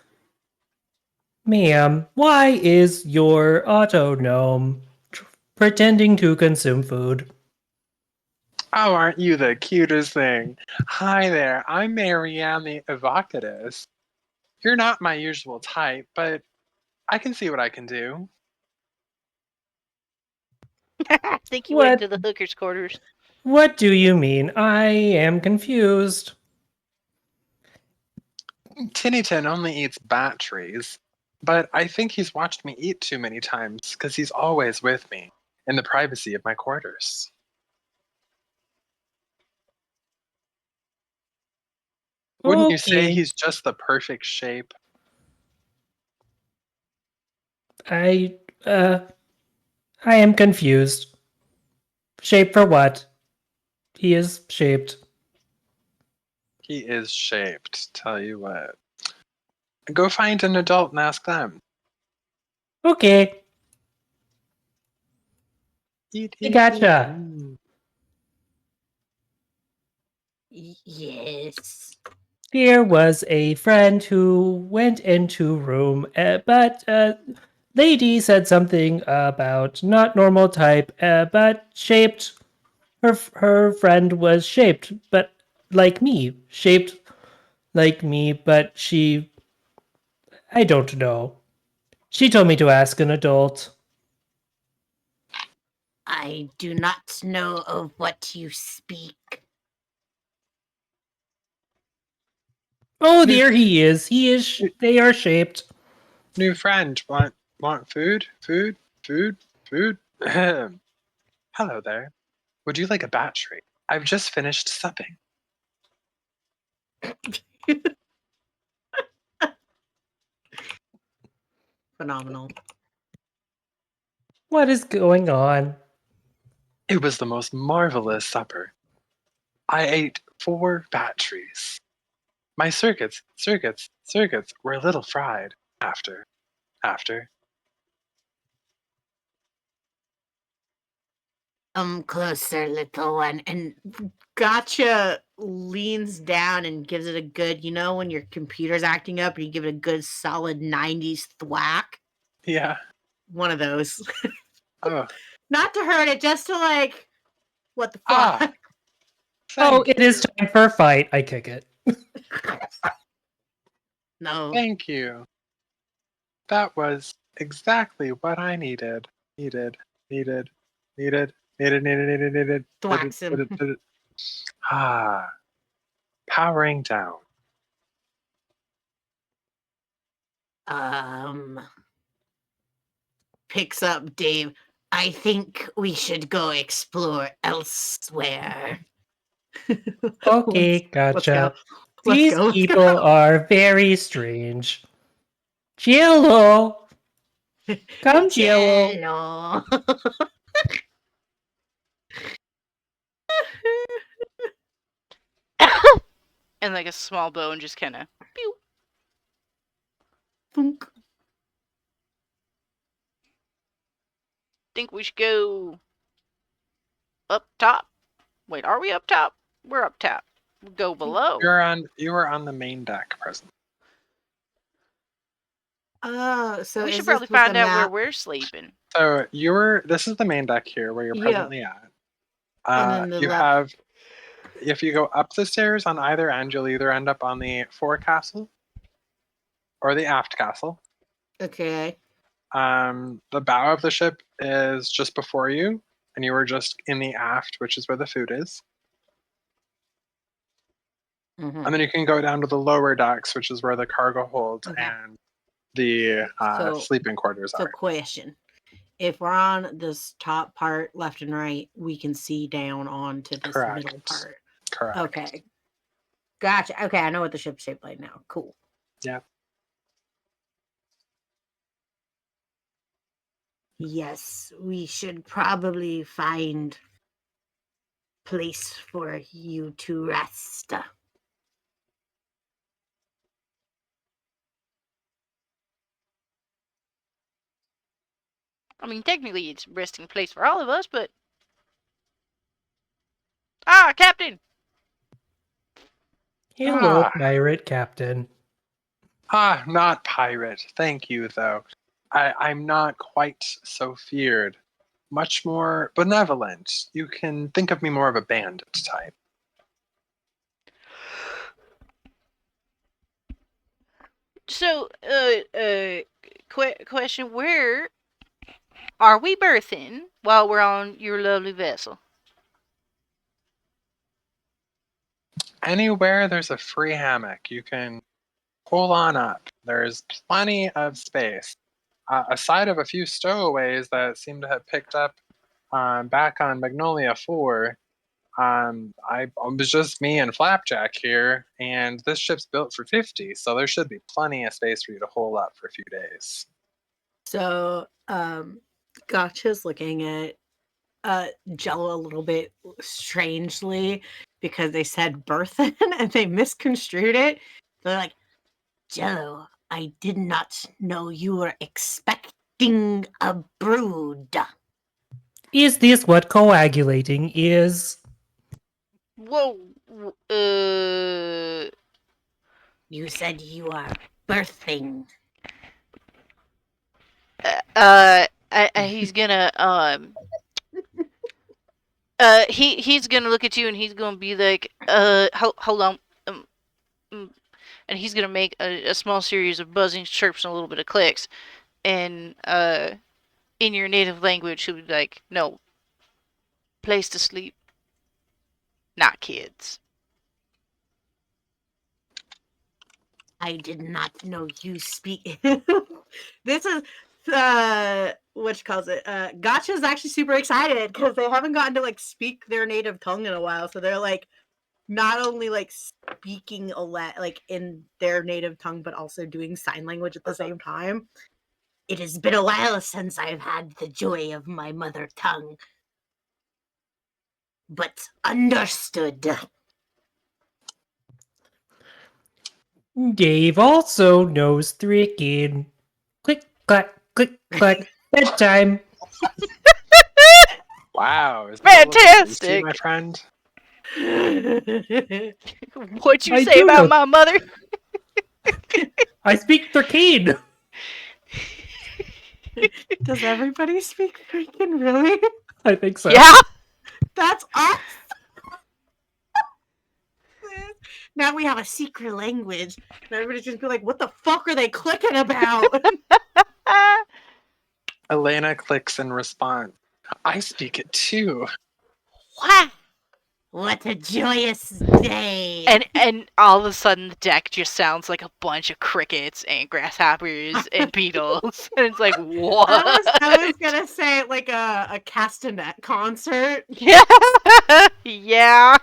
Ma'am, why is your auto gnome pretending to consume food? Oh, aren't you the cutest thing? Hi there, I'm Marianne the Evocatus. You're not my usual type, but I can see what I can do. I think you went What? to the hooker's quarters. What do you mean? I am confused. Tinnyton only eats batteries, but I think he's watched me eat too many times because he's always with me in the privacy of my quarters. Wouldn't you say Okay. he's just the perfect shape? I uh I am confused. Shape for what? He is shaped. He is shaped, tell you what. Go find an adult and ask them. Okay. Eat, I eat, eat. gotcha. Yes. There was a friend who went into room, but lady said something about not normal type, but shaped. Her friend was shaped, but like me, shaped like me, but I don't know. She told me to ask an adult. I do not know of what you speak. Oh, New, there he is. They are shaped. new friend, want food? Food? Food? Food? Hello there. Would you like a battery? I've just finished supping. Phenomenal. What is going on? It was the most marvelous supper. I ate 4 batteries. My circuits were a little fried after. Closer, little one, and Gotcha leans down and gives it a good, you know, when your computer's acting up and you give it a good solid 90s thwack? Yeah. One of those. Oh. Not to hurt it, just to like, what the fuck? Ah. Oh, Thank it is you. time for a fight. I kick it. No. Thank you. That was exactly what I needed. Needed. Thwacks him. Ah. Powering down. Picks up Dave. I think we should go explore elsewhere. Okay, Let's go. gotcha. These people are very strange. Djeihl-ohh! Come, Djeihl-ohh! Djeihl-ohh. And like a small bone just kind of pew. Thunk. Think we should go up top. Wait, are we up top? We're up top. Go below. You were on the main deck present. Oh, so We is should this probably with the find out where map? we're sleeping. So this is the main deck here where you're Yeah. presently at. And then the You left. have, if you go up the stairs on either end, you'll either end up on the forecastle or the aft castle. Okay. The bow of the ship is just before you, and you were just in the aft, which is where the food is. Mhm. And then you can go down to the lower decks, which is where the cargo hold Okay. and the So- sleeping quarters So, are. question. If we're on this top part, left and right, we can see down onto this Correct. middle part. Correct. Okay. Gotcha. Okay, I know what the ship's shaped like now. Cool. Yeah. Yes, we should probably find place for you to rest. I mean, technically it's a resting place for all of us, but... Ah, Captain! Hello, Ah. pirate captain. Not pirate. Thank you, though. I'm not quite so feared. Much more benevolent. You can think of me more of a bandit type. So, question, where are we berthing while we're on your lovely vessel? Anywhere there's a free hammock, you can pull on up. There's plenty of space. Aside of a few stowaways that seem to have picked up back on Magnolia 4, it was just me and Flapjack here, and this ship's built for 50, so there should be plenty of space for you to hole up for a few days. So, Gotcha's looking at Jello a little bit strangely because they said birthin and they misconstrued it. They're like, Jello, I did not know you were expecting a brood. Is this what coagulating is? Whoa, You said you are birthing. he's gonna, he's gonna look at you and he's gonna be like, hold on, and he's gonna make a small series of buzzing chirps and a little bit of clicks, and in your native language he'll be like, no, place to sleep, not kids. I did not know you speak. this is what she calls it. Gotcha's actually super excited because they haven't gotten to like speak their native tongue in a while. So they're like not only like speaking like in their native tongue, but also doing sign language at the same time. It has been a while since I've had the joy of my mother tongue. But understood. Dave also knows tricking. Click, clack, bedtime. Wow, is that a little tasty, Fantastic! my friend? What'd you I say do about know- my mother? I speak Thrakeen. Does everybody speak freaking really? I think so. Yeah? That's awesome. Now we have a secret language. And everybody's just be like, what the fuck are they clicking about? Elena clicks in response. I speak it too. Wow. What a joyous day. And all of a sudden the deck just sounds like a bunch of crickets and grasshoppers and beetles. And it's like, what? I was gonna say like a castanet concert. Yeah. Yeah.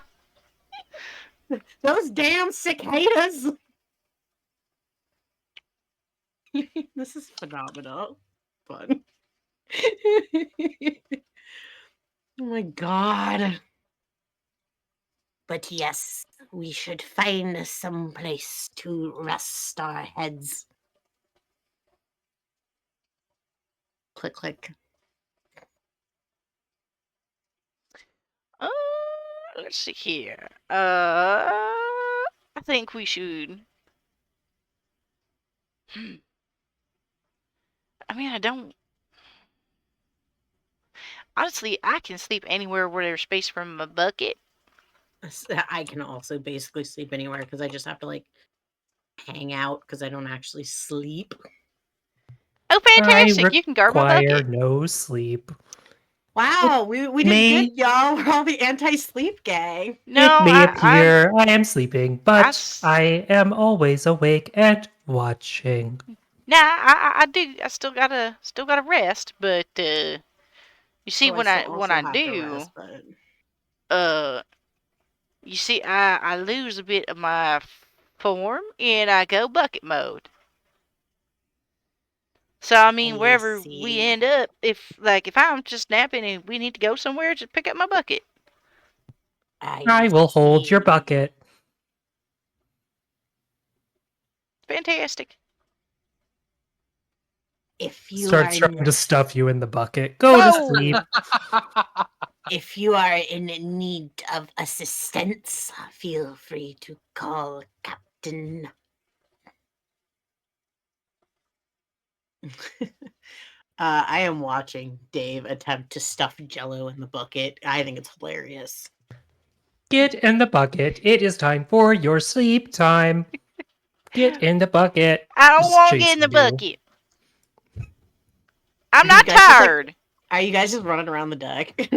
Those damn cicadas. This is phenomenal. Fun. Oh my god. But yes, we should find some place to rest our heads. Click click. Let's see here. I think we should. I mean, I don't. Honestly, I can sleep anywhere where there's space from a bucket. I can also basically sleep anywhere because I just have to like hang out because I don't actually sleep. Oh, fantastic! You can guard my require bucket. no sleep. Wow, we did Me? good, y'all. We're all the anti-sleep gang. No, It may I'm. appear I am sleeping, but s- I am always awake and watching. Nah, I do. I still gotta rest. But you see, Oh, when still I also have to do, rest, but you see, I lose a bit of my form and I go bucket mode. So I mean, I wherever we see. end up, if I'm just napping and we need to go somewhere, just pick up my bucket. I will hold your see. bucket. Fantastic. If you Starts are trying to stuff you in the bucket. Go to Whoa! sleep. if you are in need of assistance, feel free to call Captain. I am watching Dave attempt to stuff Jell-O in the bucket. I think it's hilarious. Get in the bucket. It is time for your sleep time. Get in the bucket. I don't Just want to get in the chasing you. bucket. I'm You not guys just, like- tired. Are you guys just running around the deck?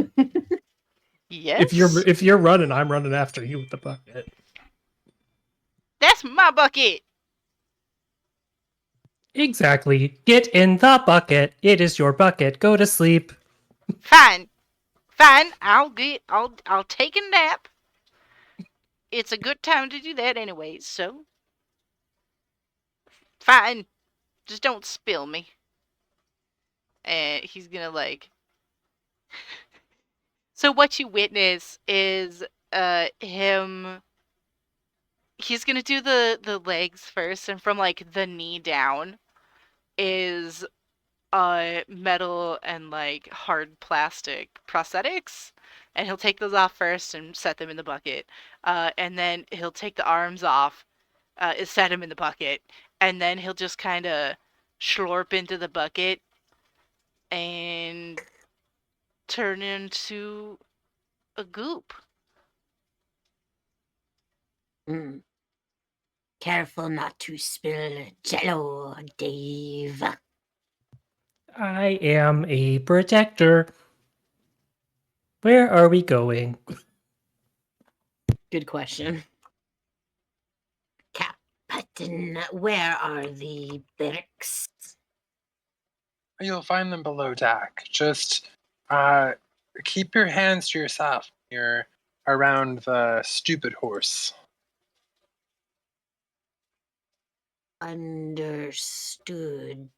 Yes. If you're running, I'm running after you with the bucket. That's my bucket. Exactly. Get in the bucket. It is your bucket. Go to sleep. Fine. I'll take a nap. It's a good time to do that anyways, so. Fine. Just don't spill me. And he's gonna like. So what you witness is him. He's gonna do the legs first, and from like the knee down is metal and like hard plastic prosthetics, and he'll take those off first and set them in the bucket, and then he'll take the arms off, set them in the bucket, and then he'll just kind of slurp into the bucket and turn into a goop. Mm. Careful not to spill Jell-O, Dave. I am a protector. Where are we going? Good question. Captain, where are the barracks? You'll find them below deck. Just keep your hands to yourself. You're around the stupid horse. Understood.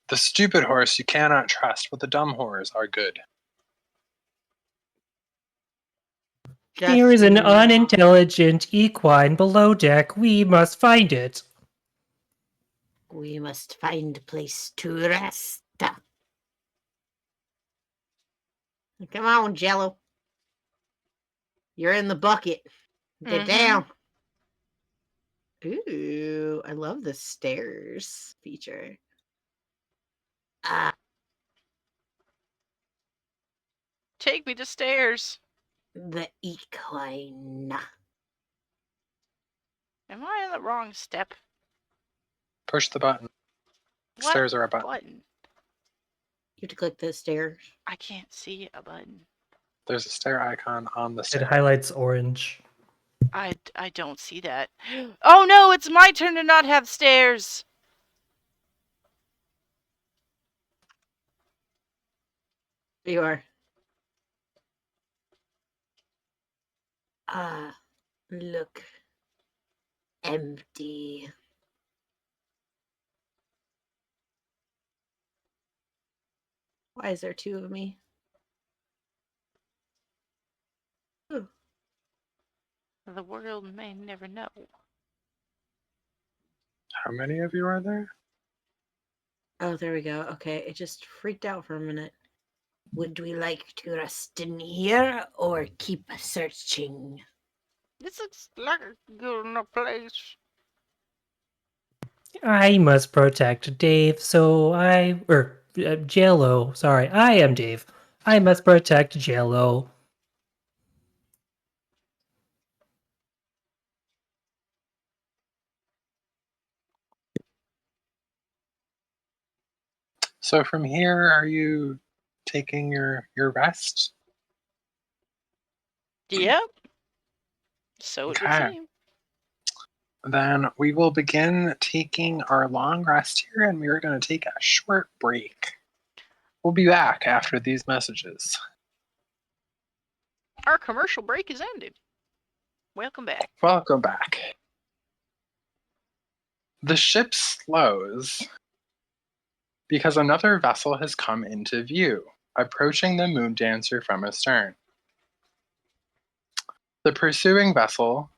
The stupid horse you cannot trust, but the dumb horse are good. There is an Just- unintelligent equine below deck. We must find it. We must find a place to rest. Come on, Jello. You're in the bucket. Get Mhm. down. Ooh, I love the stairs feature. Take me to stairs. The equine. Am I on the wrong step? Push the button. What Stairs are a button. button? You have to click the stairs. I can't see a button. There's a stair icon on the It stair. highlights orange. I don't see that. Oh no, it's my turn to not have stairs. You are. Look. Empty. Why is there two of me? Ooh. The world may never know. How many of you are there? Oh, there we go. Okay, it just freaked out for a minute. Would we like to rest in here or keep searching? This looks like a good enough place. I must protect Dave, so Djeihl-ohh. Sorry, I am Dave. I must protect Djeihl-ohh. So from here, are you taking your rest? Yep. So it would Okay. seem. Then we will begin taking our long rest here, and we are going to take a short break. We'll be back after these messages. Our commercial break is ended. Welcome back. Welcome back. The ship slows because another vessel has come into view, approaching the moon dancer from astern. The pursuing vessel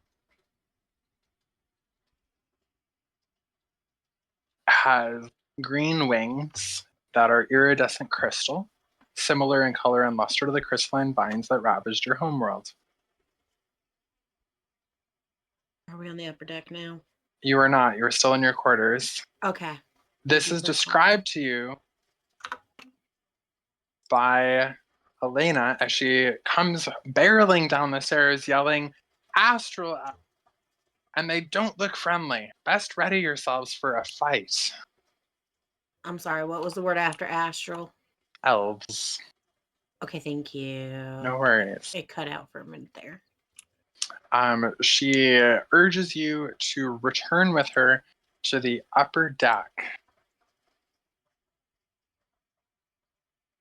has green wings that are iridescent crystal, similar in color and luster to the crystalline vines that ravaged your homeworld. Are we on the upper deck now? You are not. You are still in your quarters. Okay. This Mhm, is that's described to you by Elena as she comes barreling down the stairs yelling, "Astral!" And they don't look friendly. Best ready yourselves for a fight. I'm sorry, what was the word after astral? Elves. Okay, thank you. No worries. It cut out for a minute there. She urges you to return with her to the upper deck.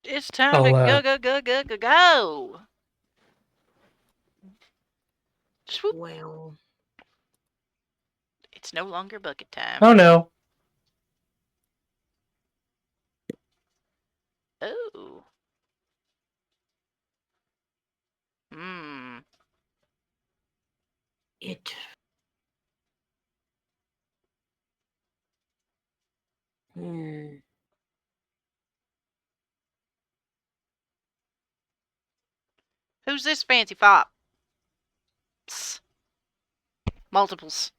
It's time I'll, to go. Swoop. Well, It's no longer bucket time. Oh no. Oh. Hmm. It. Hmm. Who's this fancy fop? Psst. Multiples.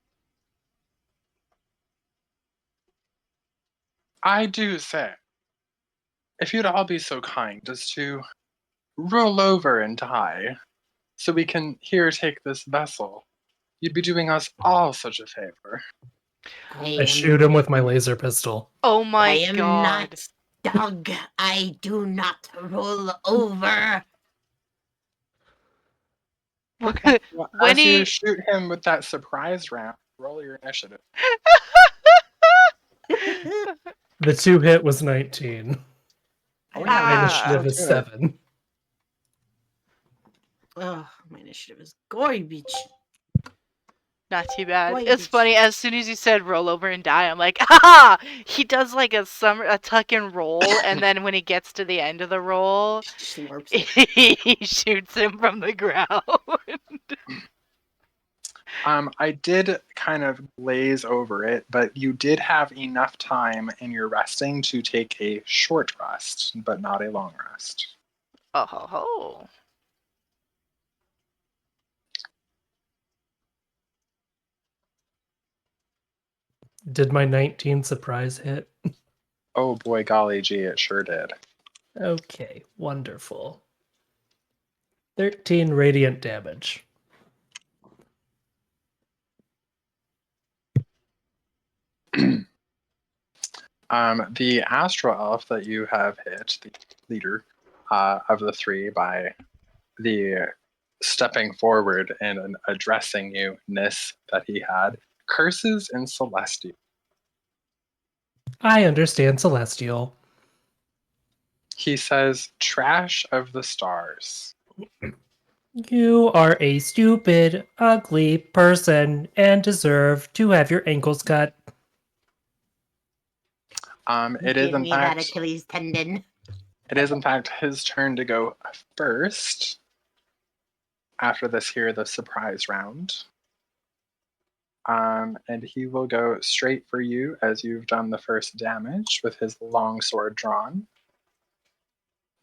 I do say, if you'd all be so kind as to roll over and die, so we can here take this vessel, you'd be doing us all such a favor. I shoot him with my laser pistol. Oh my I am god. not dog. I do not roll over. Okay. Well, When as you he- shoot him with that surprise round, roll your initiative. The 2-hit was 19. Oh, My Ah. initiative is 7. oh, my initiative is garbage. Not too bad. Why It's did funny, you- as soon as you said roll over and die, I'm like, ah! He does like a tuck and roll, and then when he gets to the end of the roll, Slurps. he shoots him from the ground. I did kind of glaze over it, but you did have enough time in your resting to take a short rest, but not a long rest. Oh ho ho. Did my 19 surprise hit? Oh boy, golly gee, it sure did. Okay, wonderful. 13 radiant damage. The astral elf that you have hit, the leader of the three, by the stepping forward and addressing you-ness that he had, curses in Celestial. I understand Celestial. He says, "Trash of the stars." You are a stupid, ugly person and deserve to have your ankles cut. It is Give in me that fact Achilles tendon. It is, in fact, his turn to go first. After this here, the surprise round. And he will go straight for you as you've done the first damage with his long sword drawn.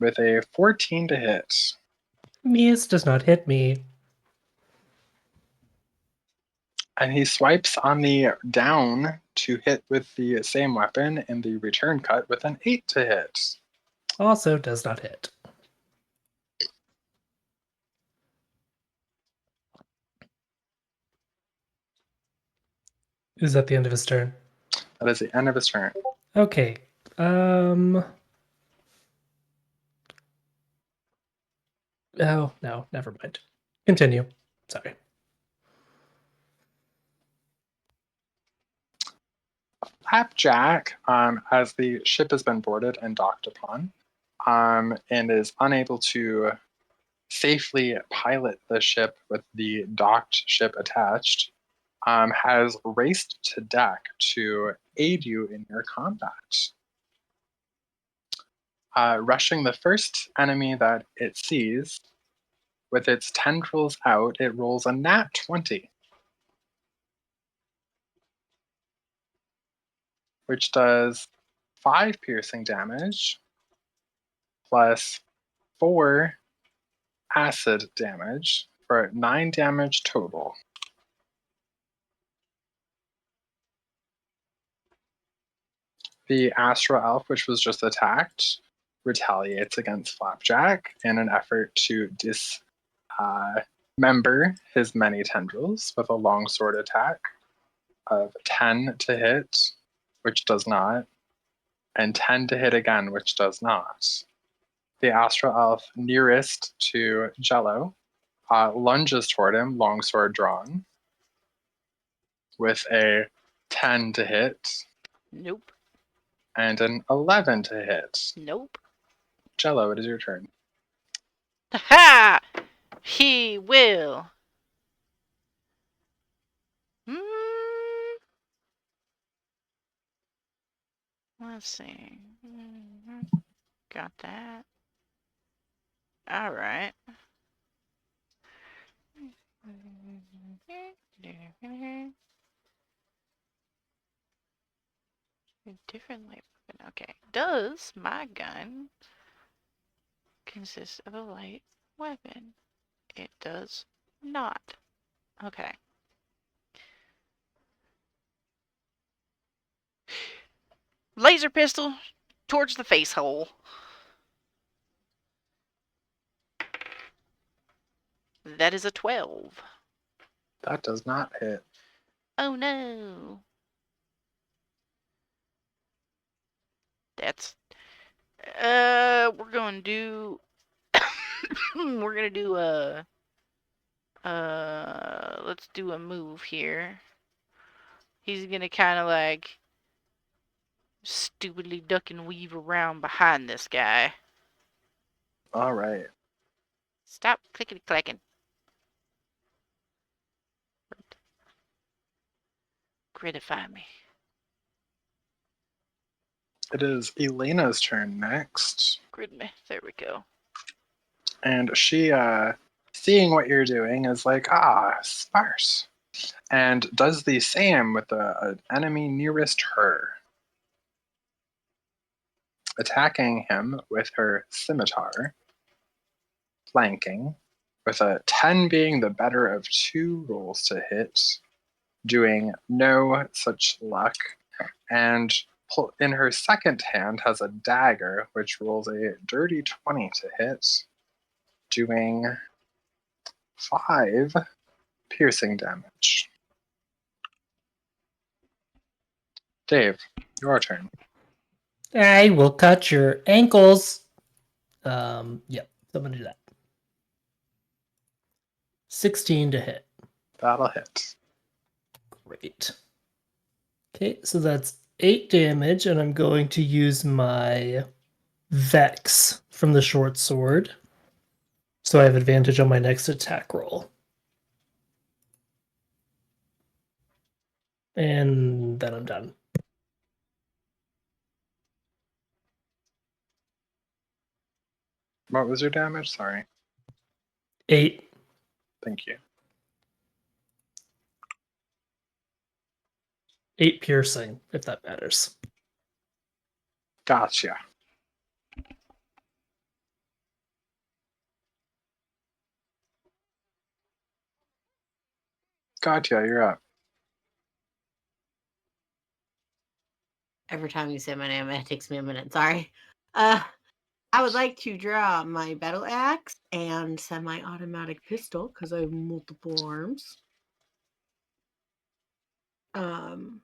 With a 14 to hit. Mias does not hit me. And he swipes on the down to hit with the same weapon in the return cut with an 8 to hit. Also does not hit. Is that the end of his turn? That is the end of his turn. Okay. Oh, no, never mind. Continue. Sorry. Flapjack, as the ship has been boarded and docked upon, and is unable to safely pilot the ship with the docked ship attached, has raced to deck to aid you in your combat. Rushing the first enemy that it sees, with its tendrils out, it rolls a nat 20, which does 5 piercing damage plus 4 acid damage for 9 damage total. The Astral Elf, which was just attacked, retaliates against Flapjack in an effort to dismember his many tendrils with a longsword attack of 10 to hit, which does not, and 10 to hit again, which does not. The Astral Elf nearest to Djeihl-ohh lunges toward him, longsword drawn, with a 10 to hit Nope. and an 11 to hit. Nope. Djeihl-ohh, it is your turn. Ha! He will. Hmm. Let's see. Got that. All right. A different light weapon. Okay. Does my gun consist of a light weapon? It does not. Okay. Laser pistol towards the face hole. That is a 12. That does not hit. Oh no. That's we're going to do we're going to do let's do a move here. He's going to kind of like stupidly duck and weave around behind this guy. All right. Stop clickety clacking. Critify me. It is Elena's turn next. Crit me. There we go. And she, seeing what you're doing, is like, sparse. And does the same with the enemy nearest her. Attacking him with her scimitar. Flanking. With a 10 being the better of 2 rolls to hit. Doing no such luck. And in her second hand has a dagger, which rolls a dirty 20 to hit. Doing 5 piercing damage. Dave, your turn. I will cut your ankles. Yep, so I'm gonna do that. 16 to hit. That'll hit. Great. Okay, so that's 8 damage, and I'm going to use my Vex from the short sword. So I have advantage on my next attack roll. And then I'm done. What was your damage? Sorry. 8. Thank you. 8 piercing, if that matters. Gotcha. Gott'jah, you're up. Every time you say my name, it takes me a minute. Sorry. I would like to draw my battle axe and semi-automatic pistol because I have multiple arms. You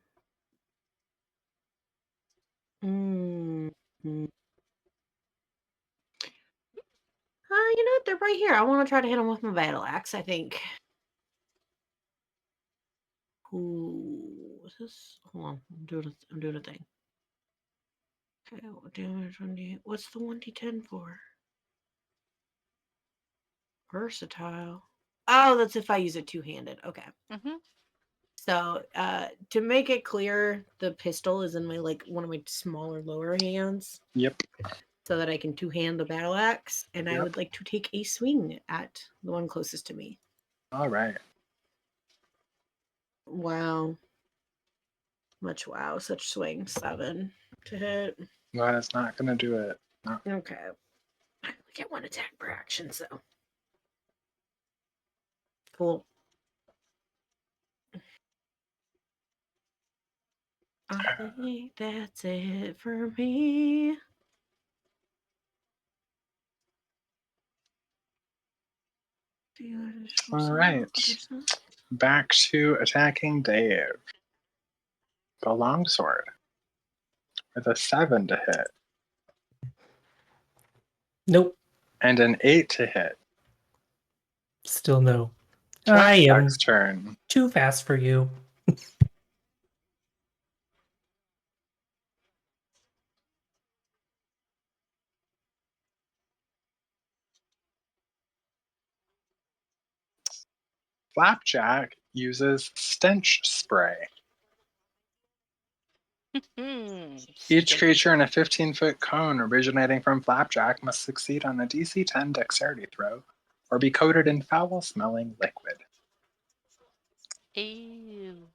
know what? They're right here. I want to try to hit them with my battle axe, I think. Ooh, what's this? Hold on. I'm doing a thing. Okay, what damage 1d? What's the 1d10 for? Versatile. Oh, that's if I use it two-handed. Okay. Mm-hmm. So, to make it clear, the pistol is in my one of my smaller lower hands. Yep. So that I can two-hand the battle axe, and I Yep. would like to take a swing at the one closest to me. All right. Wow. Much wow. Such swing. 7 to hit. Well, it's not going to do it. No. Okay. I only get 1 attack per action, so. Cool. I think that's it for me. All right. Back to attacking Dave. The longsword. With a 7 to hit. Nope. And an 8 to hit. Still no. I am Next turn. too fast for you. Flapjack uses stench spray. Each creature in a 15-foot cone originating from Flapjack must succeed on a DC 10 dexterity throw or be coated in foul-smelling liquid. Ew.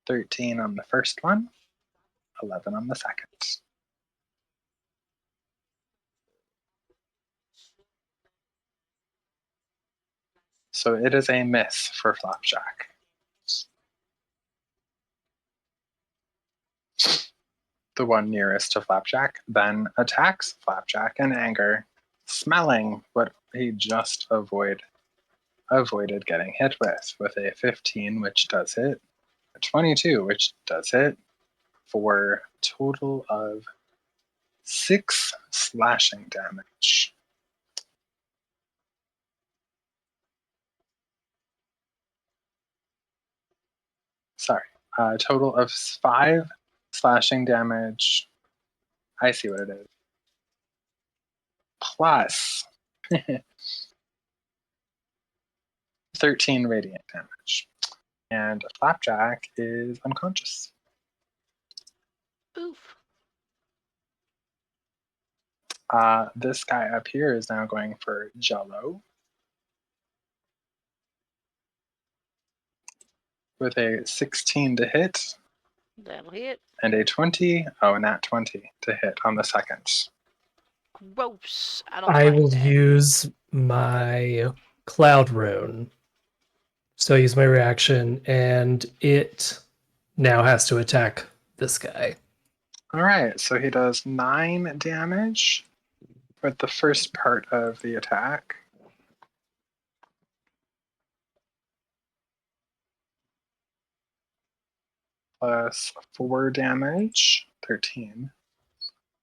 13 on the first one, 11 on the second. So it is a miss for Flapjack. The one nearest to Flapjack then attacks Flapjack in anger, smelling what he just avoided getting hit with a 15, which does hit, a 22, which does hit, for a total of 6 slashing damage. Sorry, a total of 5 slashing damage. I see what it is. Plus 13 radiant damage. And Flapjack is unconscious. Oof. This guy up here is now going for Djeihl-ohh. With a 16 to hit That'll hit. and a 20. Oh, nat 20 to hit on the second. Gross. I don't I like will that. use my Cloud Rune. So I use my reaction, and it now has to attack this guy. All right, so he does 9 damage with the first part of the attack. Plus 4 damage, 13.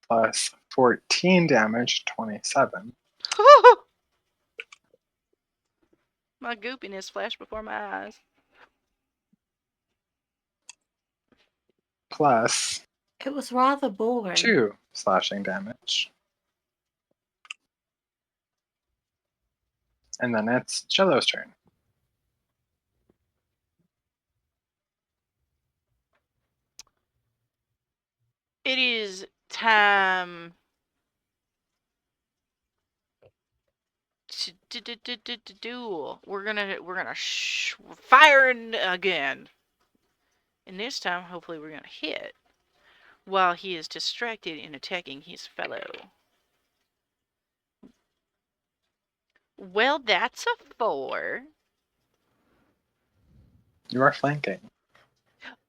Plus 14 damage, 27. My goopiness flashed before my eyes. Plus It was rather boring. 2 slashing damage. And then it's Djeihl-ohh's turn. It is time to duel. We're gonna fire again. And this time, hopefully, we're gonna hit while he is distracted in attacking his fellow. Well, that's a 4. You are flanking.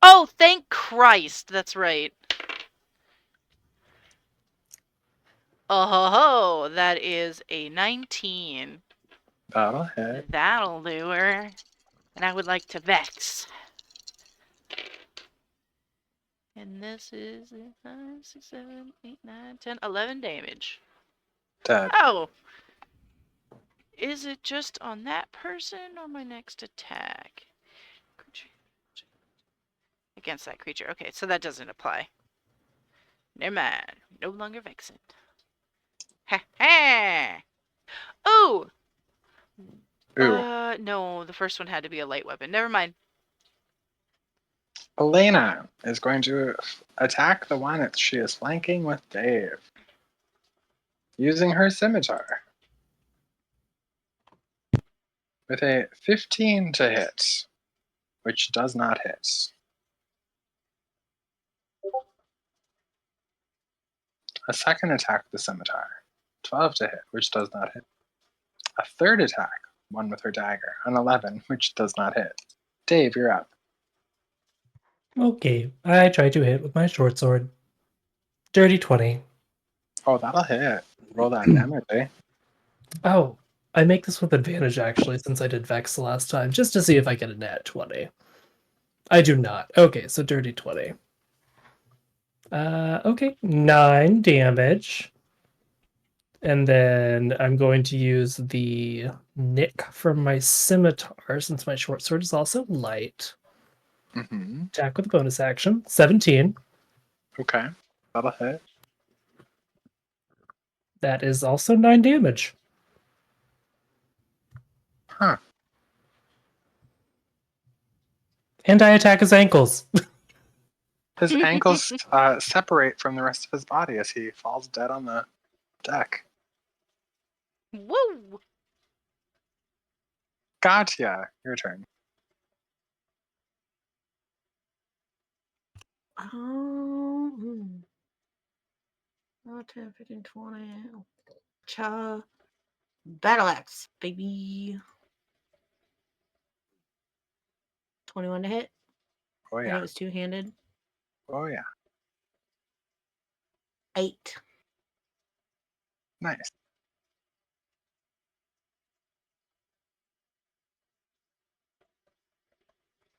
Oh, thank Christ! That's right. Oh ho ho! That is a 19. That'll hit. That'll do her. And I would like to vex. And this is 5, 6, 7, 8, 9, 10, 11 damage. Dead. Oh! Is it just on that person or my next attack? Against that creature. Okay, so that doesn't apply. Never mind. No longer vexing. Ha ha! Ooh! Ooh. No, the first one had to be a light weapon. Never mind. Elena is going to attack the one that she is flanking with Dave. Using her scimitar. With a 15 to hit, which does not hit. A second attack with the scimitar. 12 to hit, which does not hit. A third attack, one with her dagger. An 11, which does not hit. Dave, you're up. Okay, I try to hit with my short sword. Dirty 20. Oh, that'll hit. Roll that damage, eh? Oh, I make this with advantage actually, since I did Vex the last time, just to see if I get a nat 20. I do not. Okay, so dirty 20. Okay, 9 damage. And then I'm going to use the nick from my scimitar, since my short sword is also light. Mm-hmm. Attack with a bonus action. 17. Okay, that'll hit. That is also 9 damage. Huh. And I attack his ankles. His ankles separate from the rest of his body as he falls dead on the deck. Woo! Gott'jah, your turn. Oh, 10, 15, 20. Battle axe, baby. 21 to hit. Oh And it yeah. was two-handed. Oh yeah. 8. Nice.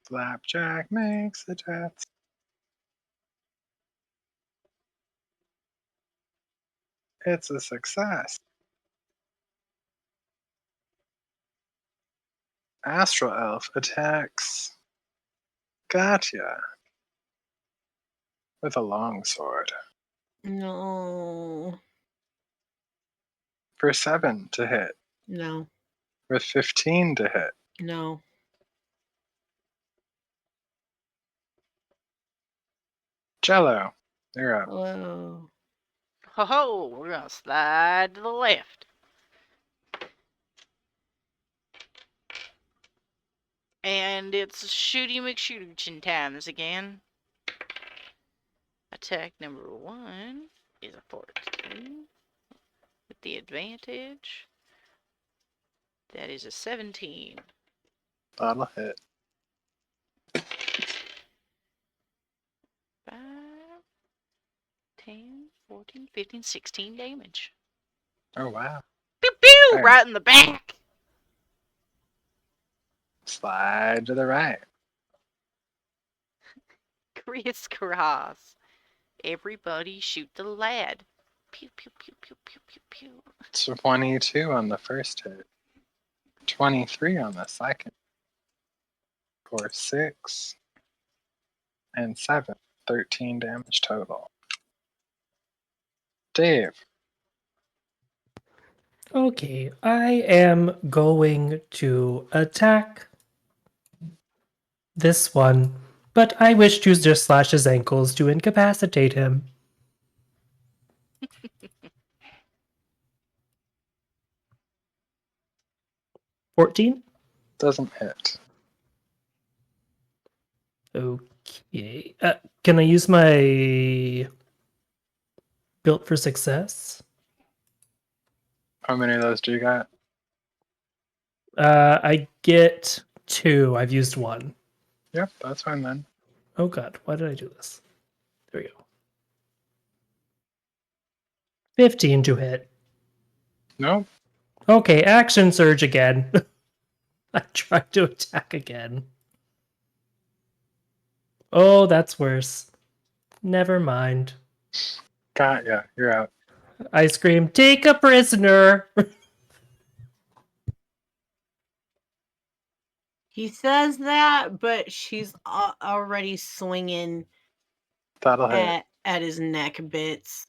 Flapjack makes the death. It's a success. Astral Elf attacks Gott'jah with a longsword No. for 7 to hit, No. with 15 to hit. No. Jello, you're up. Whoa. Ho ho! We're gonna slide to the left. And it's Shooty McShooterchin times again. Attack number 1 is a 14 with the advantage. That is a 17. That'll hit. 5, 10, 14, 15, 16 damage. Oh, wow. Pew pew! Okay. Right in the back! Slide to the right. Crisscross. Everybody shoot the lad. Pew pew pew pew pew pew pew. 22 on the first hit. 23 on the second. For 6 and 7. 13 damage total. Dave. Okay, I am going to attack this one, but I wish to just slash his ankles to incapacitate him. $14? Doesn't hit. Okay. Can I use my built for success? How many of those do you got? I get 2. I've used 1. Yep, that's fine then. Oh god, why did I do this? There we go. 15 to hit. Nope. Okay, action surge again. I tried to attack again. Oh, that's worse. Never mind. Got ya. You're out. I scream, take a prisoner! He says that, but she's already swinging That'll hit. at his neck bits.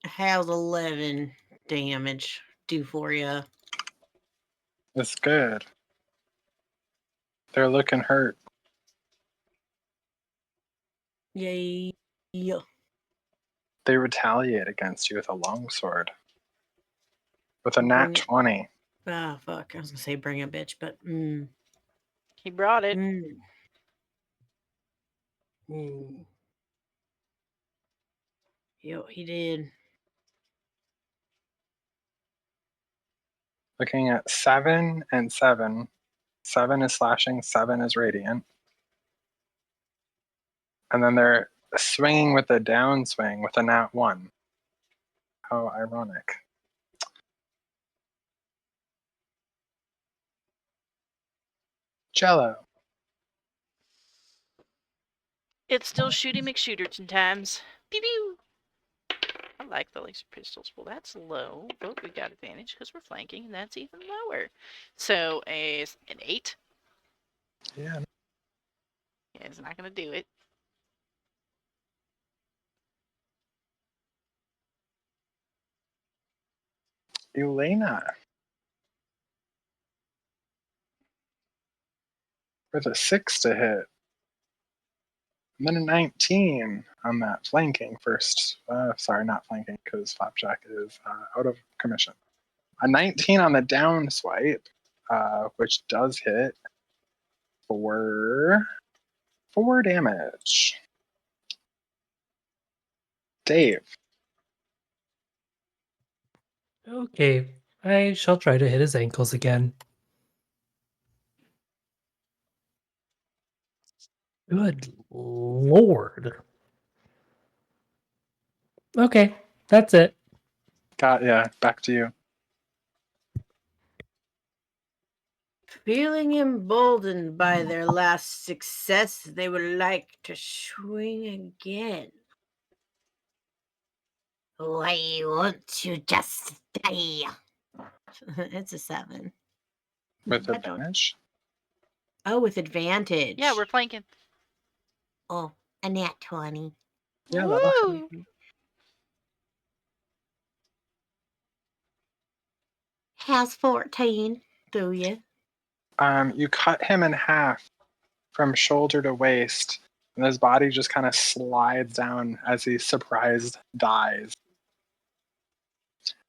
How's 11 damage do for you? It's good. They're looking hurt. Yay. Yeah. They retaliate against you with a longsword. With a nat Bring it. 20. Ah, fuck. I was gonna say bring a bitch, but He brought it. Yo, he did. Looking at 7 and 7. 7 is slashing, 7 is radiant. And then they're swinging with a downswing with a nat 1. How ironic. Jello. It's still Shooty McShooterchin times. Pew pew! I like the laser pistols. Well, that's low, but we got advantage because we're flanking, and that's even lower. So, an 8. Yeah. Yeah, it's not going to do it. Elena. With a 6 to hit. And then a 19 on that flanking first. Sorry, not flanking because Flapjack is out of commission. A 19 on the down swipe, which does hit for 4 damage. Dave. Okay, I shall try to hit his ankles again. Good lord. Okay, that's it. Got ya. Back to you. Feeling emboldened by their last success, they would like to swing again. Why won't you just die? It's a 7. With I don't- advantage. Oh, with advantage. Yeah, we're flanking. Oh, a nat 20. Yeah, that'll Woo! has 14, do you? You cut him in half from shoulder to waist, and his body just kind of slides down as he surprised dies.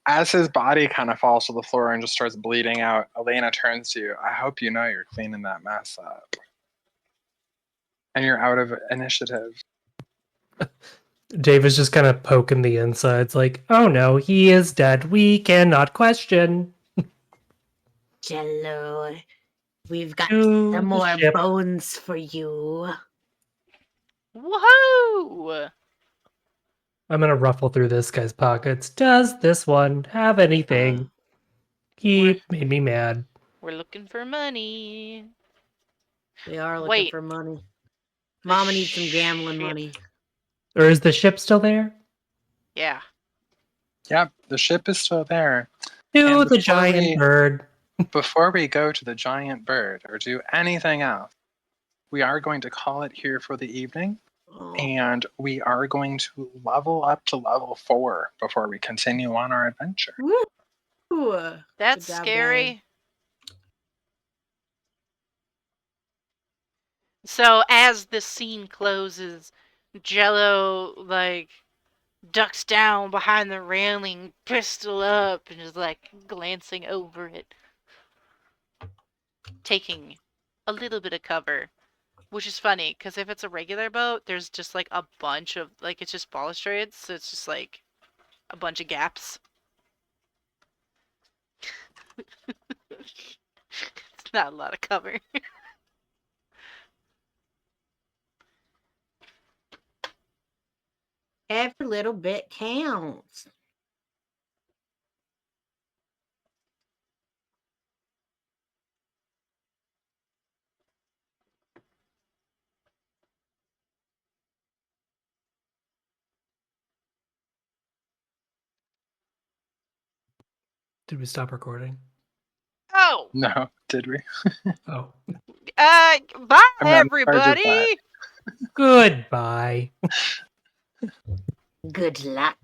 As his body kind of falls to the floor and just starts bleeding out, Elena turns to you. I hope you know you're cleaning that mess up. And you're out of initiative. Dave is just kind of poking the insides like, oh no, he is dead. We cannot question. Djeihl-ohh, we've got To some the more ship. bones for you. Woohoo! I'm gonna ruffle through this guy's pockets. Does this one have anything? He made me mad. We're looking for money. We are looking Wait. for money. The Mama needs some gambling ship. money. Or is the ship still there? Yeah. Yep, the ship is still there. To And the before giant we- bird. Before we go to the giant bird or do anything else, we are going to call it here for the evening. Oh, And we are going to level up to level 4 before we continue on our adventure. woo. That's Good job, scary. gang. So as the scene closes, Jello like ducks down behind the railing, pistol up, and is like glancing over it, taking a little bit of cover. Which is funny, because if it's a regular boat, there's just like a bunch of, like, it's just balustrades, so it's just like a bunch of gaps. It's not a lot of cover. Every little bit counts. Did we stop recording? Oh! No, did we? Oh. Bye, I'm not in charge of everybody! that. Goodbye. Good luck.